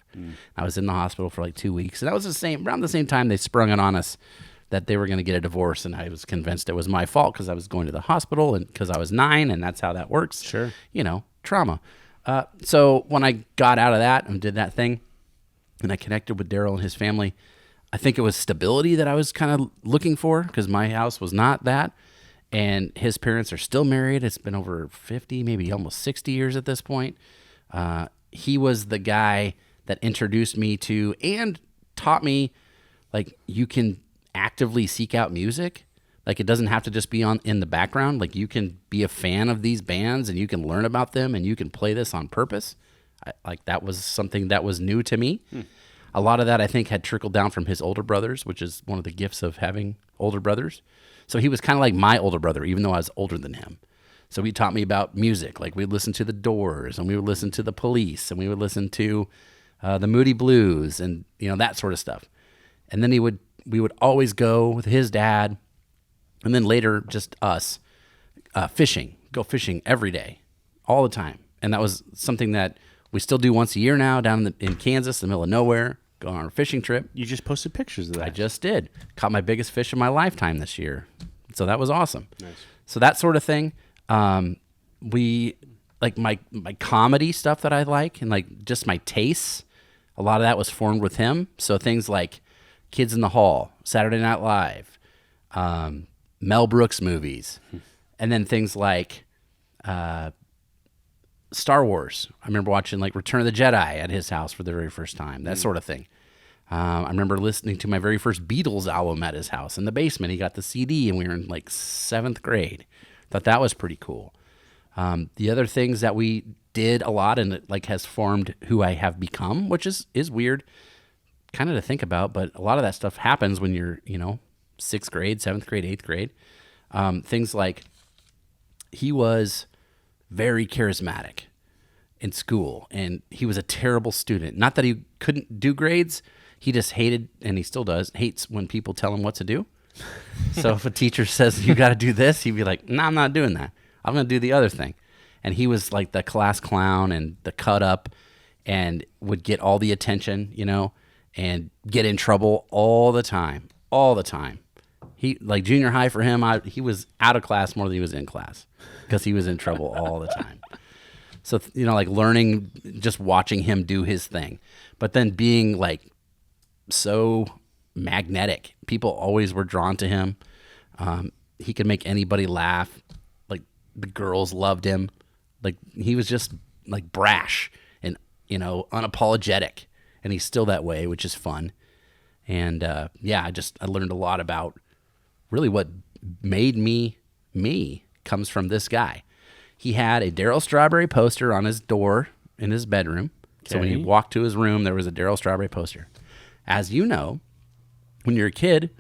I was in the hospital for like 2 weeks. And that was around the same time they sprung it on us that they were going to get a divorce, and I was convinced it was my fault because I was going to the hospital and because I was 9, and that's how that works. Sure. Trauma. So when I got out of that and did that thing, and I connected with Daryl and his family, I think it was stability that I was kind of looking for, because my house was not that. And his parents are still married. It's been over 50, maybe almost 60 years at this point. He was the guy that introduced me to and taught me, like, you can actively seek out music. Like, it doesn't have to just be in the background. Like, you can be a fan of these bands and you can learn about them and you can play this on purpose. That was something that was new to me. A lot of that, I think, had trickled down from his older brothers, which is one of the gifts of having older brothers. So he was kind of like my older brother, even though I was older than him. So he taught me about music. Like, we'd listen to the Doors, and we would listen to the Police, and we would listen to the Moody Blues, and that sort of stuff. And then we would always go with his dad, and then later just us fishing. Go fishing every day, all the time. And that was something that we still do once a year now down in Kansas, in the middle of nowhere. Go on a fishing trip. You just posted pictures of that. I just did. Caught my biggest fish of my lifetime this year. So that was awesome. Nice. So that sort of thing. We like my comedy stuff that I like, and like just my tastes. A lot of that was formed with him. So things like Kids in the Hall, Saturday Night Live, Mel Brooks movies, and then things like Star Wars. I remember watching like Return of the Jedi at his house for the very first time, that sort of thing. I remember listening to my very first Beatles album at his house in the basement. He got the CD and we were in like 7th grade. Thought that was pretty cool. The other things that we did a lot, and it like has formed who I have become, which is weird kind of to think about, but a lot of that stuff happens when you're, 6th grade, 7th grade, 8th grade. Things like he was very charismatic in school, and he was a terrible student. Not that he couldn't do grades, he just hated, and he still hates when people tell him what to do. So if a teacher says, you got to do this, he'd be like, no, I'm not doing that. I'm going to do the other thing. And he was like the class clown and the cut up, and would get all the attention, and get in trouble all the time. He, like junior high for him, he was out of class more than he was in class because he was in trouble all the time. So, like learning, just watching him do his thing, but then being like so magnetic. People always were drawn to him. He could make anybody laugh. Like the girls loved him. Like he was just like brash and, unapologetic, and he's still that way, which is fun. And I learned a lot about really what made me comes from this guy. He had a Darryl Strawberry poster on his door in his bedroom. Okay. So when you walked to his room, there was a Darryl Strawberry poster. As you know, when you're a kid,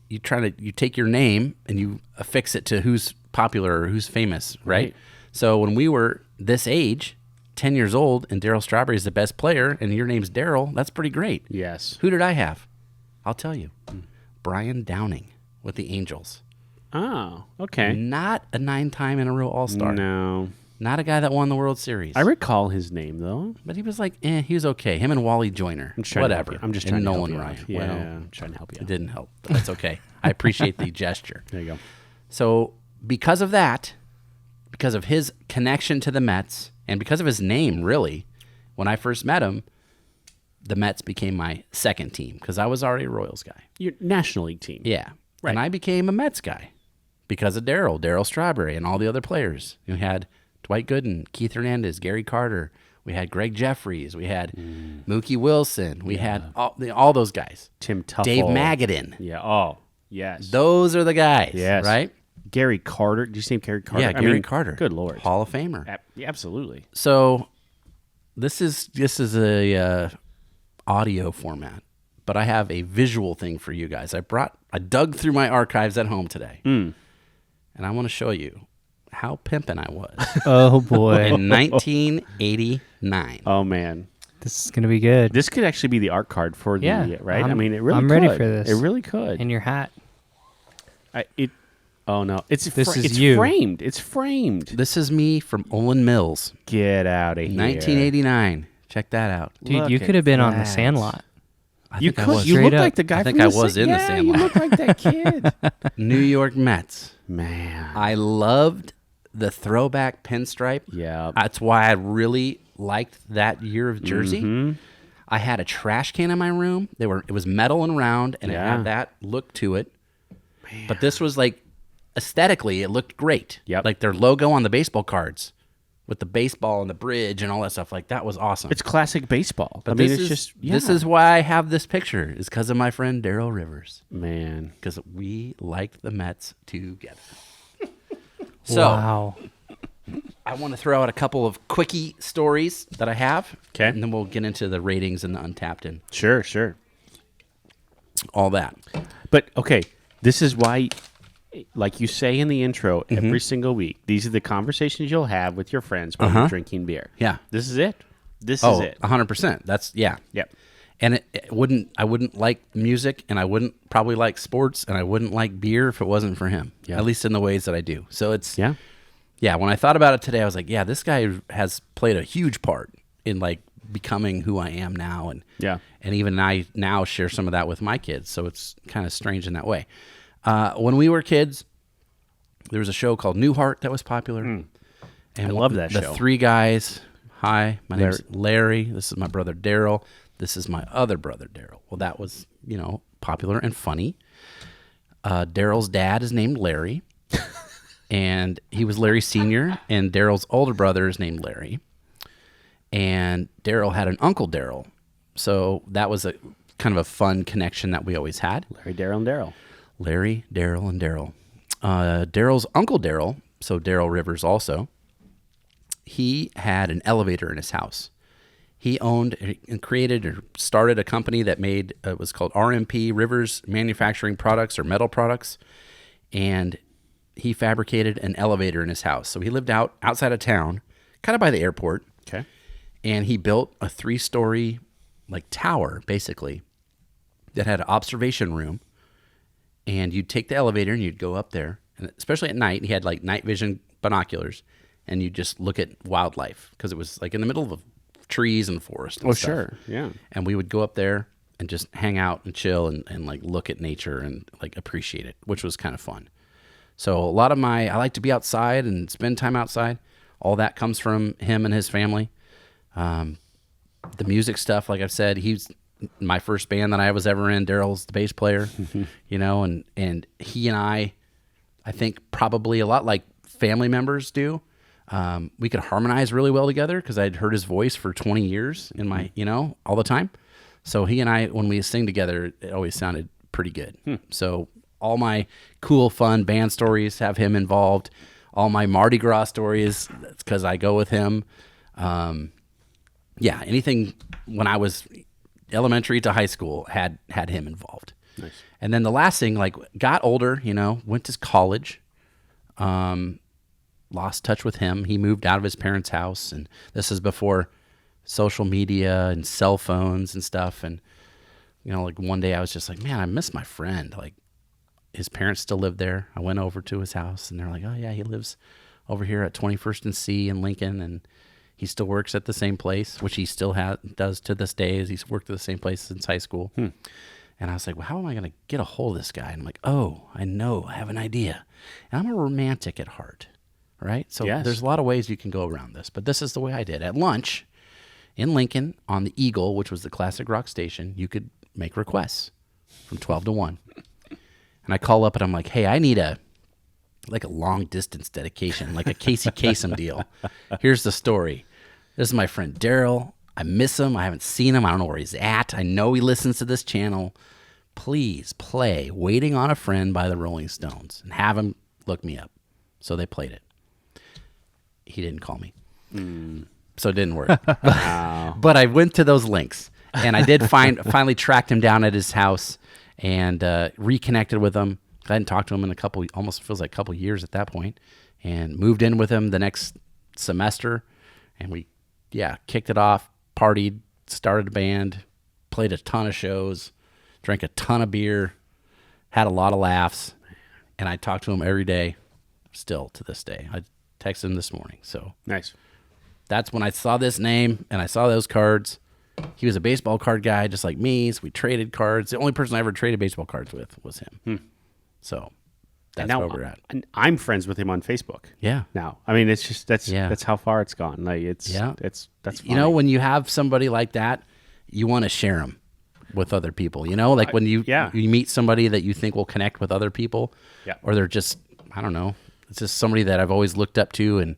you take your name and you affix it to who's popular or who's famous, right? So when we were this age, 10 years old, and Darryl Strawberry is the best player, and your name's Daryl, that's pretty great. Yes. Who did I have? I'll tell you. Brian Downing with the Angels. Oh, okay. Not a 9-time in a row All-Star. No. Not a guy that won the World Series. I recall his name, though. But he was like, he was okay. Him and Wally Joyner. Whatever. I'm just trying to help you Ryan. out. Yeah, well, I'm trying to help you out. It didn't help, but that's okay. I appreciate the gesture. There you go. So because of that, because of his connection to the Mets, and because of his name, really, when I first met him, the Mets became my second team because I was already a Royals guy. Your National League team. Yeah. Right. And I became a Mets guy because of Darryl Strawberry, and all the other players. We had Dwight Gooden, Keith Hernandez, Gary Carter. We had Greg Jeffries. We had Mookie Wilson. We had all those guys. Tim Tuffle. Dave Magadan. Yeah. Oh, yes. Those are the guys. Yes. Right? Gary Carter. Did you say Gary Carter? Yeah, Gary Carter. Good Lord. Hall of Famer. Yeah, absolutely. So this is a audio format, but I have a visual thing for you guys. I dug through my archives at home today, and I want to show you how pimpin' I was. Oh boy! In 1989. Oh man, this is gonna be good. This could actually be the art card for the right. I mean, it really. I'm could. ready for this. It really could. And your hat. Oh no! It's you. framed. It's framed. This is me from Olin Mills. Get out of here. 1989. Check that out. Dude, Look you could have been on The that. Sandlot. You think I was. You Straight look up. like the guy. I think from I the was in the yeah, Sandlot. You look like that kid. New York Mets. Man. I loved the throwback pinstripe. Yeah. That's why I really liked that year of jersey. Mm-hmm. I had a trash can in my room. It was metal and round, and it had that look to it. Man. But this was like, aesthetically, it looked great. Yep. Like their logo on the baseball cards with the baseball and the bridge and all that stuff. Like that was awesome. It's classic baseball. But it's just this is why I have this picture, is because of my friend Daryl Rivers. man. Because we liked the Mets together. So Wow. I want to throw out a couple of quickie stories that I have. Okay. And then we'll get into the ratings and the Untapped and Sure. all that. But okay, this is why, like you say in the intro, every single week, these are the conversations you'll have with your friends while you're drinking beer. Yeah. This is it. This is it. 100%. That's, yeah. Yep. And I wouldn't like music, and I wouldn't probably like sports, and I wouldn't like beer if it wasn't for him. Yeah. At least in the ways that I do. So it's, Yeah. yeah, when I thought about it today, I was like, yeah, this guy has played a huge part in like becoming who I am now. And Yeah. and even I now share some of that with my kids. So it's kind of strange in that way. When we were kids, there was a show called Newhart that was popular. And I love that the show. three guys. Hi, my name's Larry. This is my brother Daryl. This is my other brother Daryl. Well, that was, popular and funny. Daryl's dad is named Larry. And he was Larry Sr., and Daryl's older brother is named Larry. And Daryl had an uncle Daryl. So that was a kind of a fun connection that we always had. Larry, Daryl, and Daryl. Larry, Daryl, and Daryl. Daryl's uncle Daryl, so Daryl Rivers also, he had an elevator in his house. He owned and created or started a company that made, it was called RMP, Rivers Manufacturing Products or Metal Products. And he fabricated an elevator in his house. So he lived outside of town, kind of by the airport. Okay. And he built a 3-story like tower, basically, that had an observation room. And you'd take the elevator and you'd go up there. And especially at night, he had like night vision binoculars. And you'd just look at wildlife because it was like in the middle of trees and forest. And stuff. Sure. Yeah. And we would go up there and just hang out and chill and like look at nature and like appreciate it, which was kind of fun. So a lot of I like to be outside and spend time outside. All that comes from him and his family. The music stuff, like I've said, he's my first band that I was ever in. Daryl's the bass player, and he and I think probably a lot like family members do. We could harmonize really well together because I'd heard his voice for 20 years in my, all the time. So he and I, when we sing together, it always sounded pretty good. So all my cool, fun band stories have him involved. All my Mardi Gras stories, that's because I go with him. Anything when I was elementary to high school had him involved. Nice. And then the last thing, like got older, went to college, lost touch with him. He moved out of his parents' house, and this is before social media and cell phones and stuff. And, like one day I was just like, man, I miss my friend. Like his parents still lived there. I went over to his house and they're like, oh yeah, he lives over here at 21st and C in Lincoln. And he still works at the same place, which he still does to this day, as he's worked at the same place since high school. And I was like, well, how am I going to get a hold of this guy? And I'm like, oh, I know, I have an idea. And I'm a romantic at heart, right? So Yes. There's a lot of ways you can go around this, but this is the way I did. At lunch in Lincoln on the Eagle, which was the classic rock station, you could make requests from 12 to 1. And I call up and I'm like, hey, I need a long distance dedication, like a Casey Kasem deal. Here's the story. This is my friend Daryl. I miss him. I haven't seen him. I don't know where he's at. I know he listens to this channel. Please play Waiting on a Friend by the Rolling Stones and have him look me up. So they played it. He didn't call me. So it didn't work. But I went to those links and I did finally tracked him down at his house and reconnected with him. I hadn't talked to him in almost feels like a couple years at that point, and moved in with him the next semester. And we, kicked it off, partied, started a band, played a ton of shows, drank a ton of beer, had a lot of laughs. And I talk to him every day, still to this day. I texted him this morning. So Nice. that's when I saw this name and I saw those cards. he was a baseball card guy just like me, so we traded cards. The only person I ever traded baseball cards with was him. So that's now, where we're at. And I'm friends with him on Facebook. Yeah. Now, I mean, it's just that's how far it's gone. Like it's that's funny. You know, when you have somebody like that, you want to share them with other people. You know, like when you meet somebody that you think will connect with other people, or they're just, I don't know, it's just somebody that I've always looked up to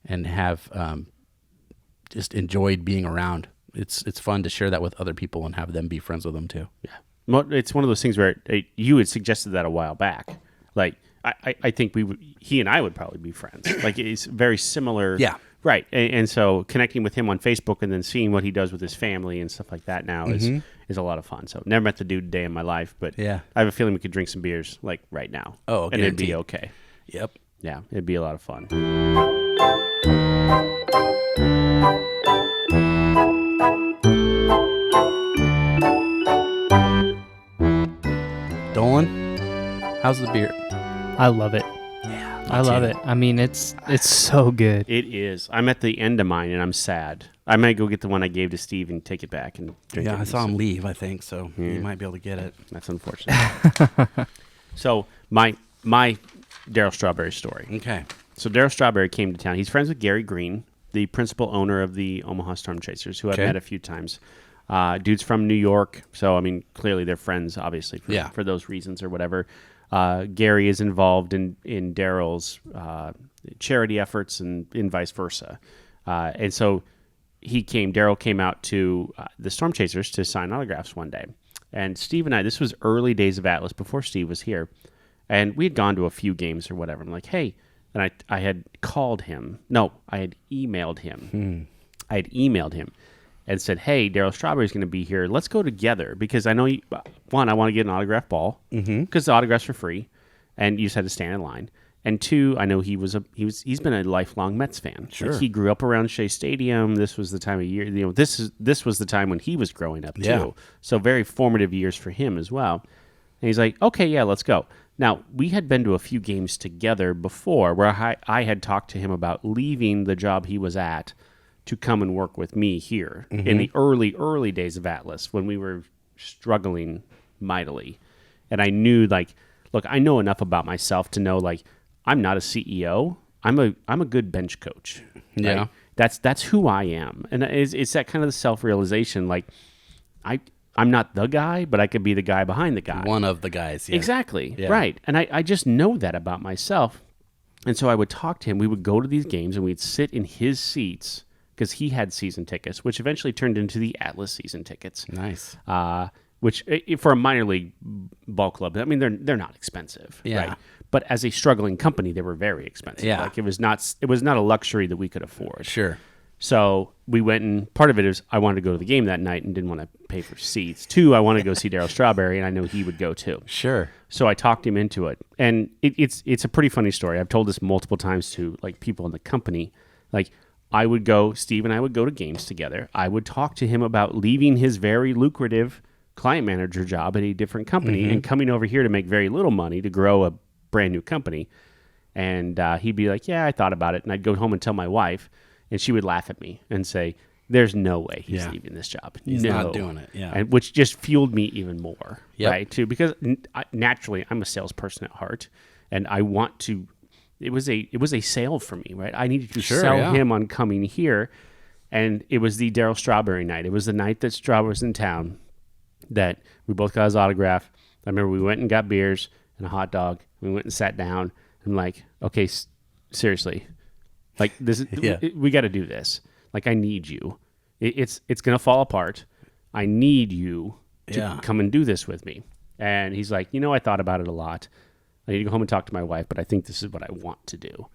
and have just enjoyed being around. It's fun to share that with other people and have them be friends with them too. Yeah. Well, it's one of those things where you had suggested that a while back. Like, I think he and I would probably be friends. Like, it's very similar. Yeah. Right. And so connecting with him on Facebook and then seeing what he does with his family and stuff like that now is a lot of fun. So never met the dude a day in my life, but I have a feeling we could drink some beers like right now. Oh, and it'd be okay. Yep. Yeah, it'd be a lot of fun. Dolan, how's the beer? I love it. Yeah, I love it. I mean, it's so good. It is. I'm at the end of mine, and I'm sad. I might go get the one I gave to Steve and take it back and drink it. Yeah, I saw him leave, I think, so you might be able to get it. That's unfortunate. So my Darryl Strawberry story. Okay. So Darryl Strawberry came to town. He's friends with Gary Green, the principal owner of the Omaha Storm Chasers, who I've met a few times. Dude's from New York, so I mean, clearly they're friends, obviously, for those reasons or whatever. Gary is involved in Darryl's charity efforts and vice versa. And so Darryl came out to the Storm Chasers to sign autographs one day. And Steve and I, this was early days of Atlas, before Steve was here. And we had gone to a few games or whatever. I'm like, hey, and I had called him. No, I had emailed him. I had emailed him and said, hey, Darryl Strawberry's going to be here. Let's go together because I know, one, I want to get an autograph ball because the autographs are free and you just had to stand in line. And two, I know he's been a lifelong Mets fan. Sure. Like, he grew up around Shea Stadium. This was the time of year, this was the time when he was growing up too. Yeah. So very formative years for him as well. And he's like, okay, yeah, let's go. Now, we had been to a few games together before where I had talked to him about leaving the job he was at to come and work with me here in the early days of Atlas when we were struggling mightily. And I knew, like, look, I know enough about myself to know, like, I'm not a CEO. I'm a good bench coach. Yeah. Right? That's who I am. And it's that kind of self-realization, like, I'm not the guy, but I could be the guy behind the guy. One of the guys, yeah. Exactly, Yeah. right. And I just know that about myself. And so I would talk to him. We would go to these games, and we'd sit in his seats because he had season tickets, which eventually turned into the Atlas season tickets. Nice. Which, for a minor league ball club, I mean, they're not expensive. Yeah. Right? But as a struggling company, they were very expensive. Yeah. Like, it was not a luxury that we could afford. Sure. So we went, and part of it is I wanted to go to the game that night and didn't want to pay for seats. Two, I wanted to go see Darryl Strawberry, and I know he would go too. Sure. So I talked him into it. And it's a pretty funny story. I've told this multiple times to, like, people in the company. Like, Steve and I would go to games together. I would talk to him about leaving his very lucrative client manager job at a different company and coming over here to make very little money to grow a brand new company. And he'd be like, yeah, I thought about it. And I'd go home and tell my wife, and she would laugh at me and say, there's no way he's leaving this job. He's not doing it. Yeah. And which just fueled me even more. Yep. Right. Too, because naturally I'm a salesperson at heart, and I want to. It was a sale for me, right? I needed to sell him on coming here, and it was the Darryl Strawberry night. It was the night that Straw was in town, that we both got his autograph. I remember we went and got beers and a hot dog. We went and sat down. I'm like, okay, seriously, like this is we got to do this. Like, I need you. It's gonna fall apart. I need you to come and do this with me. And he's like, I thought about it a lot. I need to go home and talk to my wife, but I think this is what I want to do.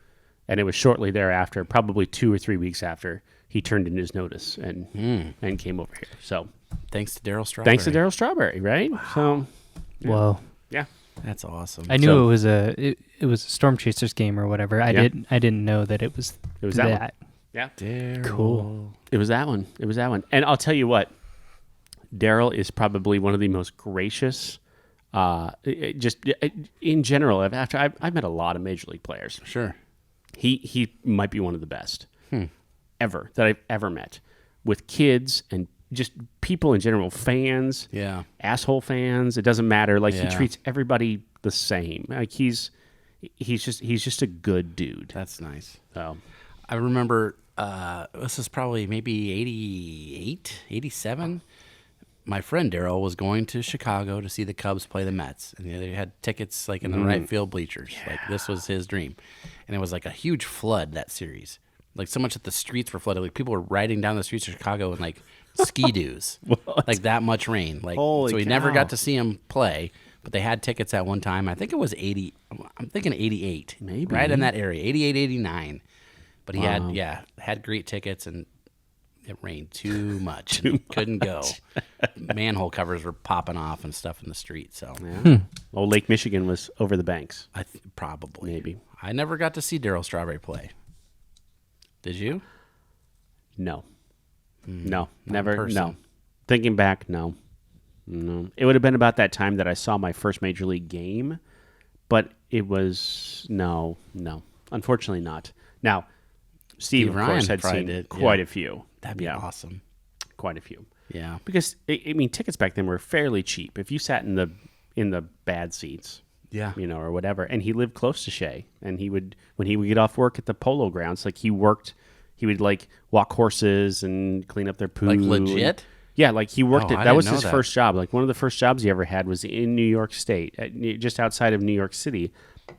And it was shortly thereafter, probably 2 or 3 weeks after, he turned in his notice and came over here. So thanks to Darryl Strawberry. Right? Wow. So, Whoa. Yeah. That's awesome. I knew it was a Storm Chasers game or whatever. I didn't know that it was that one. Yeah. Darryl. Cool. It was that one. And I'll tell you what, Darryl is probably one of the most gracious, just in general. I've met a lot of major league players. Sure. He might be one of the best ever that I've ever met, with kids and just people in general, fans, asshole fans. It doesn't matter. Like he treats everybody the same. Like he's just a good dude. That's nice. So I remember this is probably maybe 88, 87. My friend Daryl was going to Chicago to see the Cubs play the Mets, and they had tickets like in the right field bleachers. Like this was his dream, and it was like a huge flood that series. Like so much that the streets were flooded. Like people were riding down the streets of Chicago in like ski-doos, like that much rain. Like so he never got to see him play, but they had tickets at one time. I think it was 80. I'm thinking 88, maybe right in that area, 88, 89. But he had great tickets and. It rained too much. Couldn't go. Manhole covers were popping off and stuff in the street. So, Well, Lake Michigan was over the banks. Probably. Maybe. I never got to see Darryl Strawberry play. Did you? No. No. Never. No. Thinking back, no. It would have been about that time that I saw my first Major League game, but it was no. Unfortunately not. Now, Steve of course, had seen quite a few. That'd be awesome. Quite a few. Yeah. Because I mean, tickets back then were fairly cheap. If you sat in the bad seats, or whatever, and he lived close to Shea, and when he would get off work at the polo grounds, like he would like walk horses and clean up their poo. Like legit? Like he worked that was his first job. Like one of the first jobs he ever had was in New York State, just outside of New York City,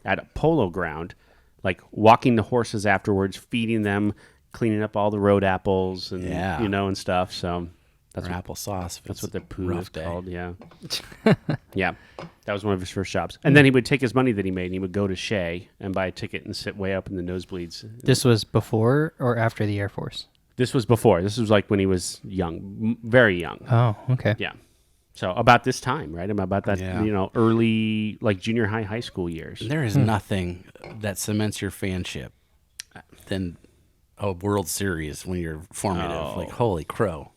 at a polo ground. Like walking the horses afterwards, feeding them, cleaning up all the road apples, and and stuff. So that's applesauce. That's what the poo is called. Yeah, yeah. That was one of his first jobs. And then he would take his money that he made, and he would go to Shea and buy a ticket and sit way up in the nosebleeds. This was before or after the Air Force? This was before. This was like when he was young, very young. Oh, okay. Yeah. So about this time, right? About that, early, like junior high school years. There is nothing that cements your fanship than a World Series when you're formative. Like, holy crow.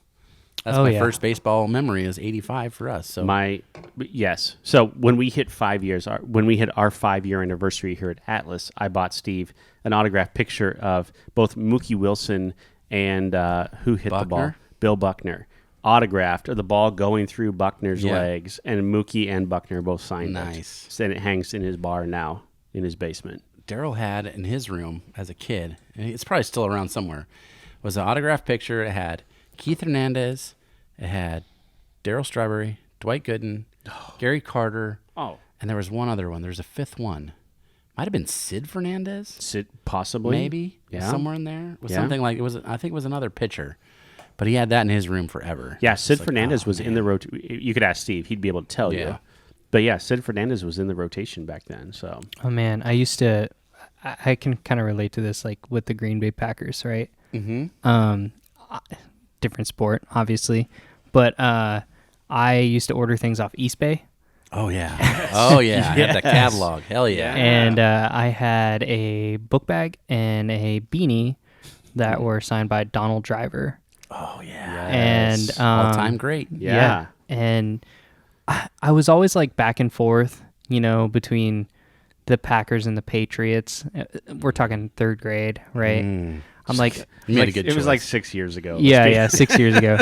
That's my first baseball memory is 85 for us. So yes. So when we hit 5 years, when we hit our 5-year anniversary here at Atlas, I bought Steve an autographed picture of both Mookie Wilson and who hit the ball? Bill Buckner. Autographed of the ball going through Buckner's legs, and Mookie and Buckner both signed it. Nice. And it hangs in his bar now in his basement. Daryl had in his room as a kid, and it's probably still around somewhere, was an autographed picture. It had Keith Hernandez, it had Darryl Strawberry, Dwight Gooden, Gary Carter, and there was one other one. There's a fifth one. Might have been Sid Fernandez. Sid, possibly. Maybe. Somewhere in there. It was something like, I think it was another pitcher. But he had that in his room forever. Yeah, Sid Fernandez was in the rotation. You could ask Steve; he'd be able to tell you. But yeah, Sid Fernandez was in the rotation back then. So. Oh man, I can kind of relate to this, like with the Green Bay Packers, right? Mm-hmm. Different sport, obviously, but I used to order things off East Bay. Oh yeah, oh yeah, I had the catalog. Hell yeah! And I had a book bag and a beanie that were signed by Donald Driver. Oh yeah, and all-time great. Yeah, and I was always like back and forth, between the Packers and the Patriots. We're talking third grade, right? I'm like, it was like 6 years ago. Yeah, 6 years ago.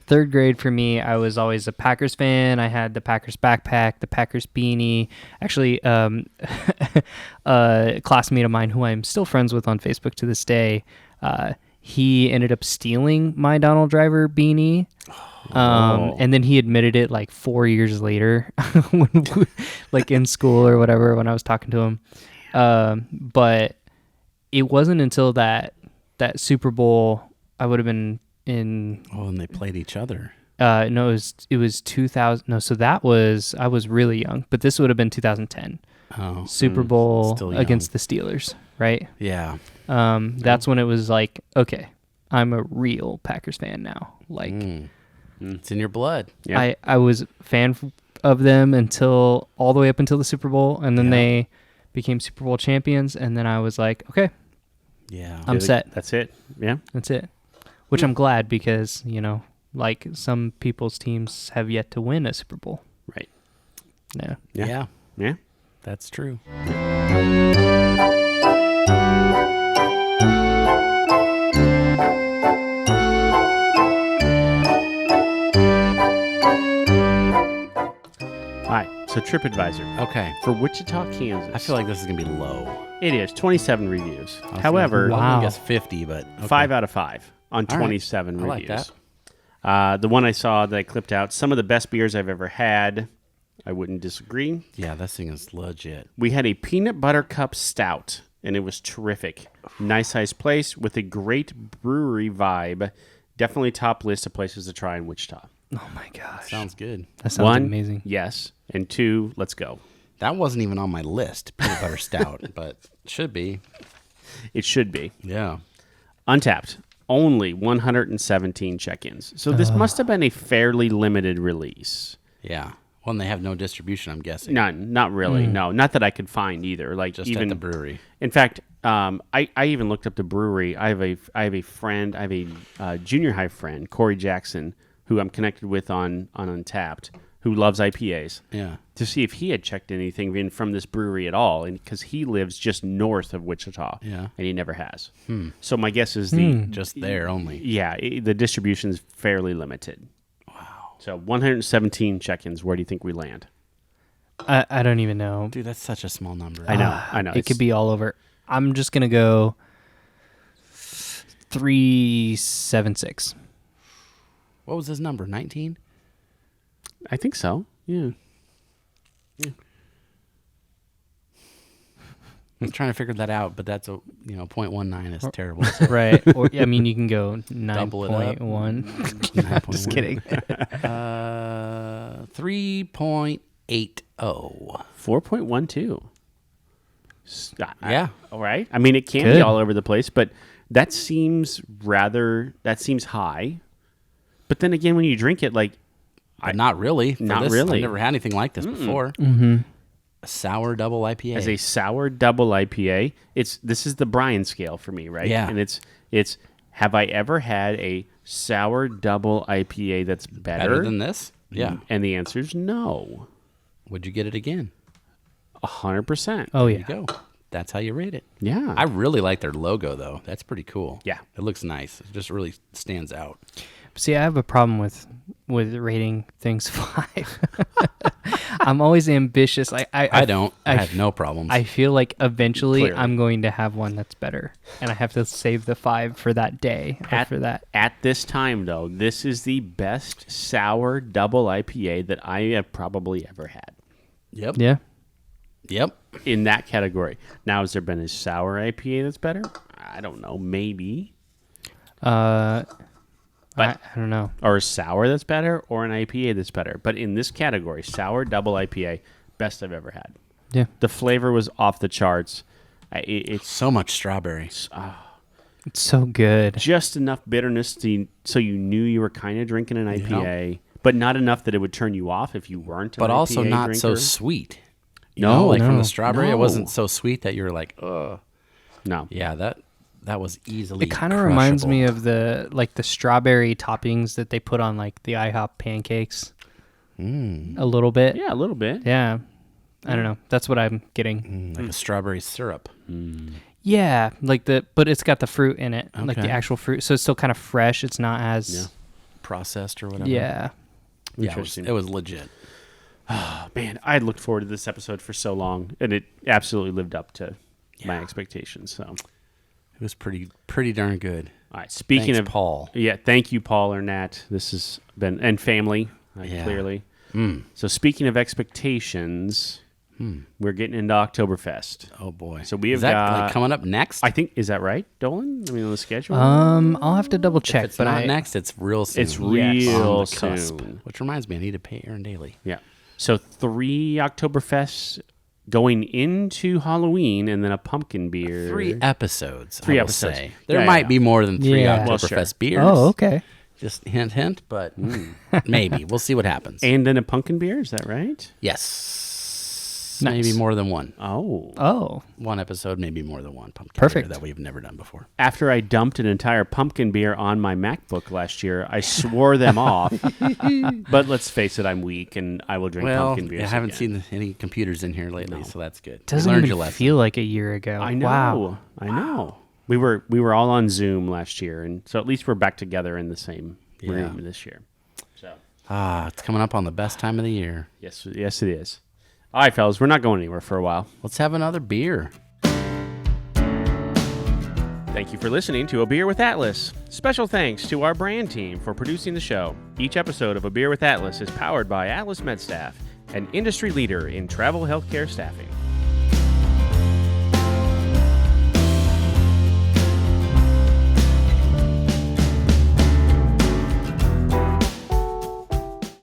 Third grade for me, I was always a Packers fan. I had the Packers backpack, the Packers beanie. Actually, a classmate of mine who I'm still friends with on Facebook to this day, he ended up stealing my Donald Driver beanie. And then he admitted it like 4 years later, like in school or whatever, when I was talking to him. But it wasn't until that Super Bowl, I would have been in. Oh, and they played each other. No, it was 2000. No, so I was really young, but this would have been 2010. Oh, Super Bowl against the Steelers, right? Yeah. That's when it was like, okay, I'm a real Packers fan now. Like, it's in your blood. Yeah. I was a fan of them all the way up until the Super Bowl, and then they became Super Bowl champions, and then I was like, okay, I'm set. That's it. Yeah, that's it. Which I'm glad, because like some people's teams have yet to win a Super Bowl. Right. Yeah. Yeah. That's true. So TripAdvisor. Okay. For Wichita, Kansas. I feel like this is going to be low. It is 27 reviews. However, I guess 50, but okay. 5 out of 5 on All right. 27 I like reviews. that. The one I saw that I clipped out, some of the best beers I've ever had. I wouldn't disagree. Yeah, this thing is legit. We had a peanut butter cup stout, and it was terrific. Nice sized place with a great brewery vibe. Definitely top list of places to try in Wichita. Oh my gosh. Sounds good. That sounds 1, amazing. yes. And 2, let's go. That wasn't even on my list, peanut butter stout, but it should be. It should be. Yeah. Untapped. Only 117 check-ins. So this must have been a fairly limited release. Yeah. Well, and they have no distribution, I'm guessing. None, not really. No, not that I could find either. Like Just even at the brewery. In fact, I even looked up the brewery. I have a friend. I have a junior high friend, Corey Jackson, who I'm connected with on Untapped, who loves IPAs. Yeah. To see if he had checked anything in from this brewery at all, and because he lives just north of Wichita, Yeah. and he never has. So my guess is the Just there only. the distribution is fairly limited. Wow. So 117 check-ins. Where do you think we land? I don't even know. Dude, that's such a small number. I know. It could be all over. I'm just going to go 376. What was his number? 19? I think so. Yeah. I'm trying to figure that out, but that's 0.19 is terrible. Right. Or, I mean, you can go Double it up. 9.1. 9.1. Just kidding. 3.80. 4.12. Yeah. All right. I mean, it can be Good. all over the place, but that seems high. But then again, when you drink it, like, But not really. For Not this, really. I've never had anything like this before. A sour double IPA. as a sour double IPA, this is the Brian scale for me, right? Yeah. And it's have I ever had a sour double IPA that's Better than this? Yeah. And the answer is no. Would you get it again? 100%. Oh, There yeah. you go. That's how you rate it. Yeah. I really like their logo, though. That's pretty cool. Yeah. It looks nice. It just really stands out. See, I have a problem with rating things 5. I'm always ambitious. I don't. I have no problems. I feel like eventually Clearly. I'm going to have one that's better, and I have to save the 5 for that day. Or for that. At this time, though, this is the best sour double IPA that I have probably ever had Yep. Yeah. Yep. in that category. Now, has there been a sour IPA that's better? I don't know. Maybe. I don't know. Or a sour that's better, or an IPA that's better. But in this category, sour double IPA, best I've ever had. Yeah. The flavor was off the charts. It's So much strawberry. It's so good. just enough bitterness so you knew you were kind of drinking an IPA, but not enough that it would turn you off if you weren't an But also IPA not so drinker. sweet. You No, know, like from no, the strawberry, no. it wasn't so sweet that you were like, ugh. No. Yeah, that was easily It kind of reminds me crushable. of the strawberry toppings that they put on like the IHOP pancakes. A little bit. Yeah, a little bit. Yeah. I don't know. That's what I'm getting. like a strawberry syrup. Yeah, but it's got the fruit in it, like the Okay. actual fruit. So it's still kind of fresh. It's not as Processed or whatever. yeah. Yeah, Interesting. it was legit. Oh, man, I had looked forward to this episode for so long, and it absolutely lived up to my expectations. So, It was pretty darn good. all right. Speaking Thanks, of Paul. yeah, thank you, Paul or Nat. This has been and family Yeah. clearly. So, speaking of expectations, we're getting into Oktoberfest. Oh boy. So we have Is that got- like coming up next? I think is that right, Dolan? I mean, on the schedule, I'll have to double check, if it's but not next, it's real soon. it's Yes. real On the cusp. soon. Which reminds me, I need to pay Aaron Daly. Yeah. So 3 Oktoberfests going into Halloween, and then a pumpkin beer. 3 episodes. Three I will episodes. say. There Yeah, might yeah. be more than 3 Yeah. Well, Oktoberfest sure. beers. Oh, okay. Just hint, but maybe. We'll see what happens. And then a pumpkin beer. Is that right? Yes. Nice. Maybe more than one. Oh. Oh, One episode, maybe more than one pumpkin Perfect. beer that we've never done before. After I dumped an entire pumpkin beer on my MacBook last year, I swore them off. But let's face it, I'm weak, and I will drink Well, pumpkin beers. I haven't again. seen any computers in here lately, so that's good. doesn't you learned even your lesson. feel like a year ago. I know. Wow. I know. We were all on Zoom last year, and so at least we're back together in the same room this year. So It's coming up on the best time of the year. yes, it is. All right, fellas, we're not going anywhere for a while. Let's have another beer. Thank you for listening to A Beer with Atlas. Special thanks to our brand team for producing the show. Each episode of A Beer with Atlas is powered by Atlas MedStaff, an industry leader in travel healthcare staffing.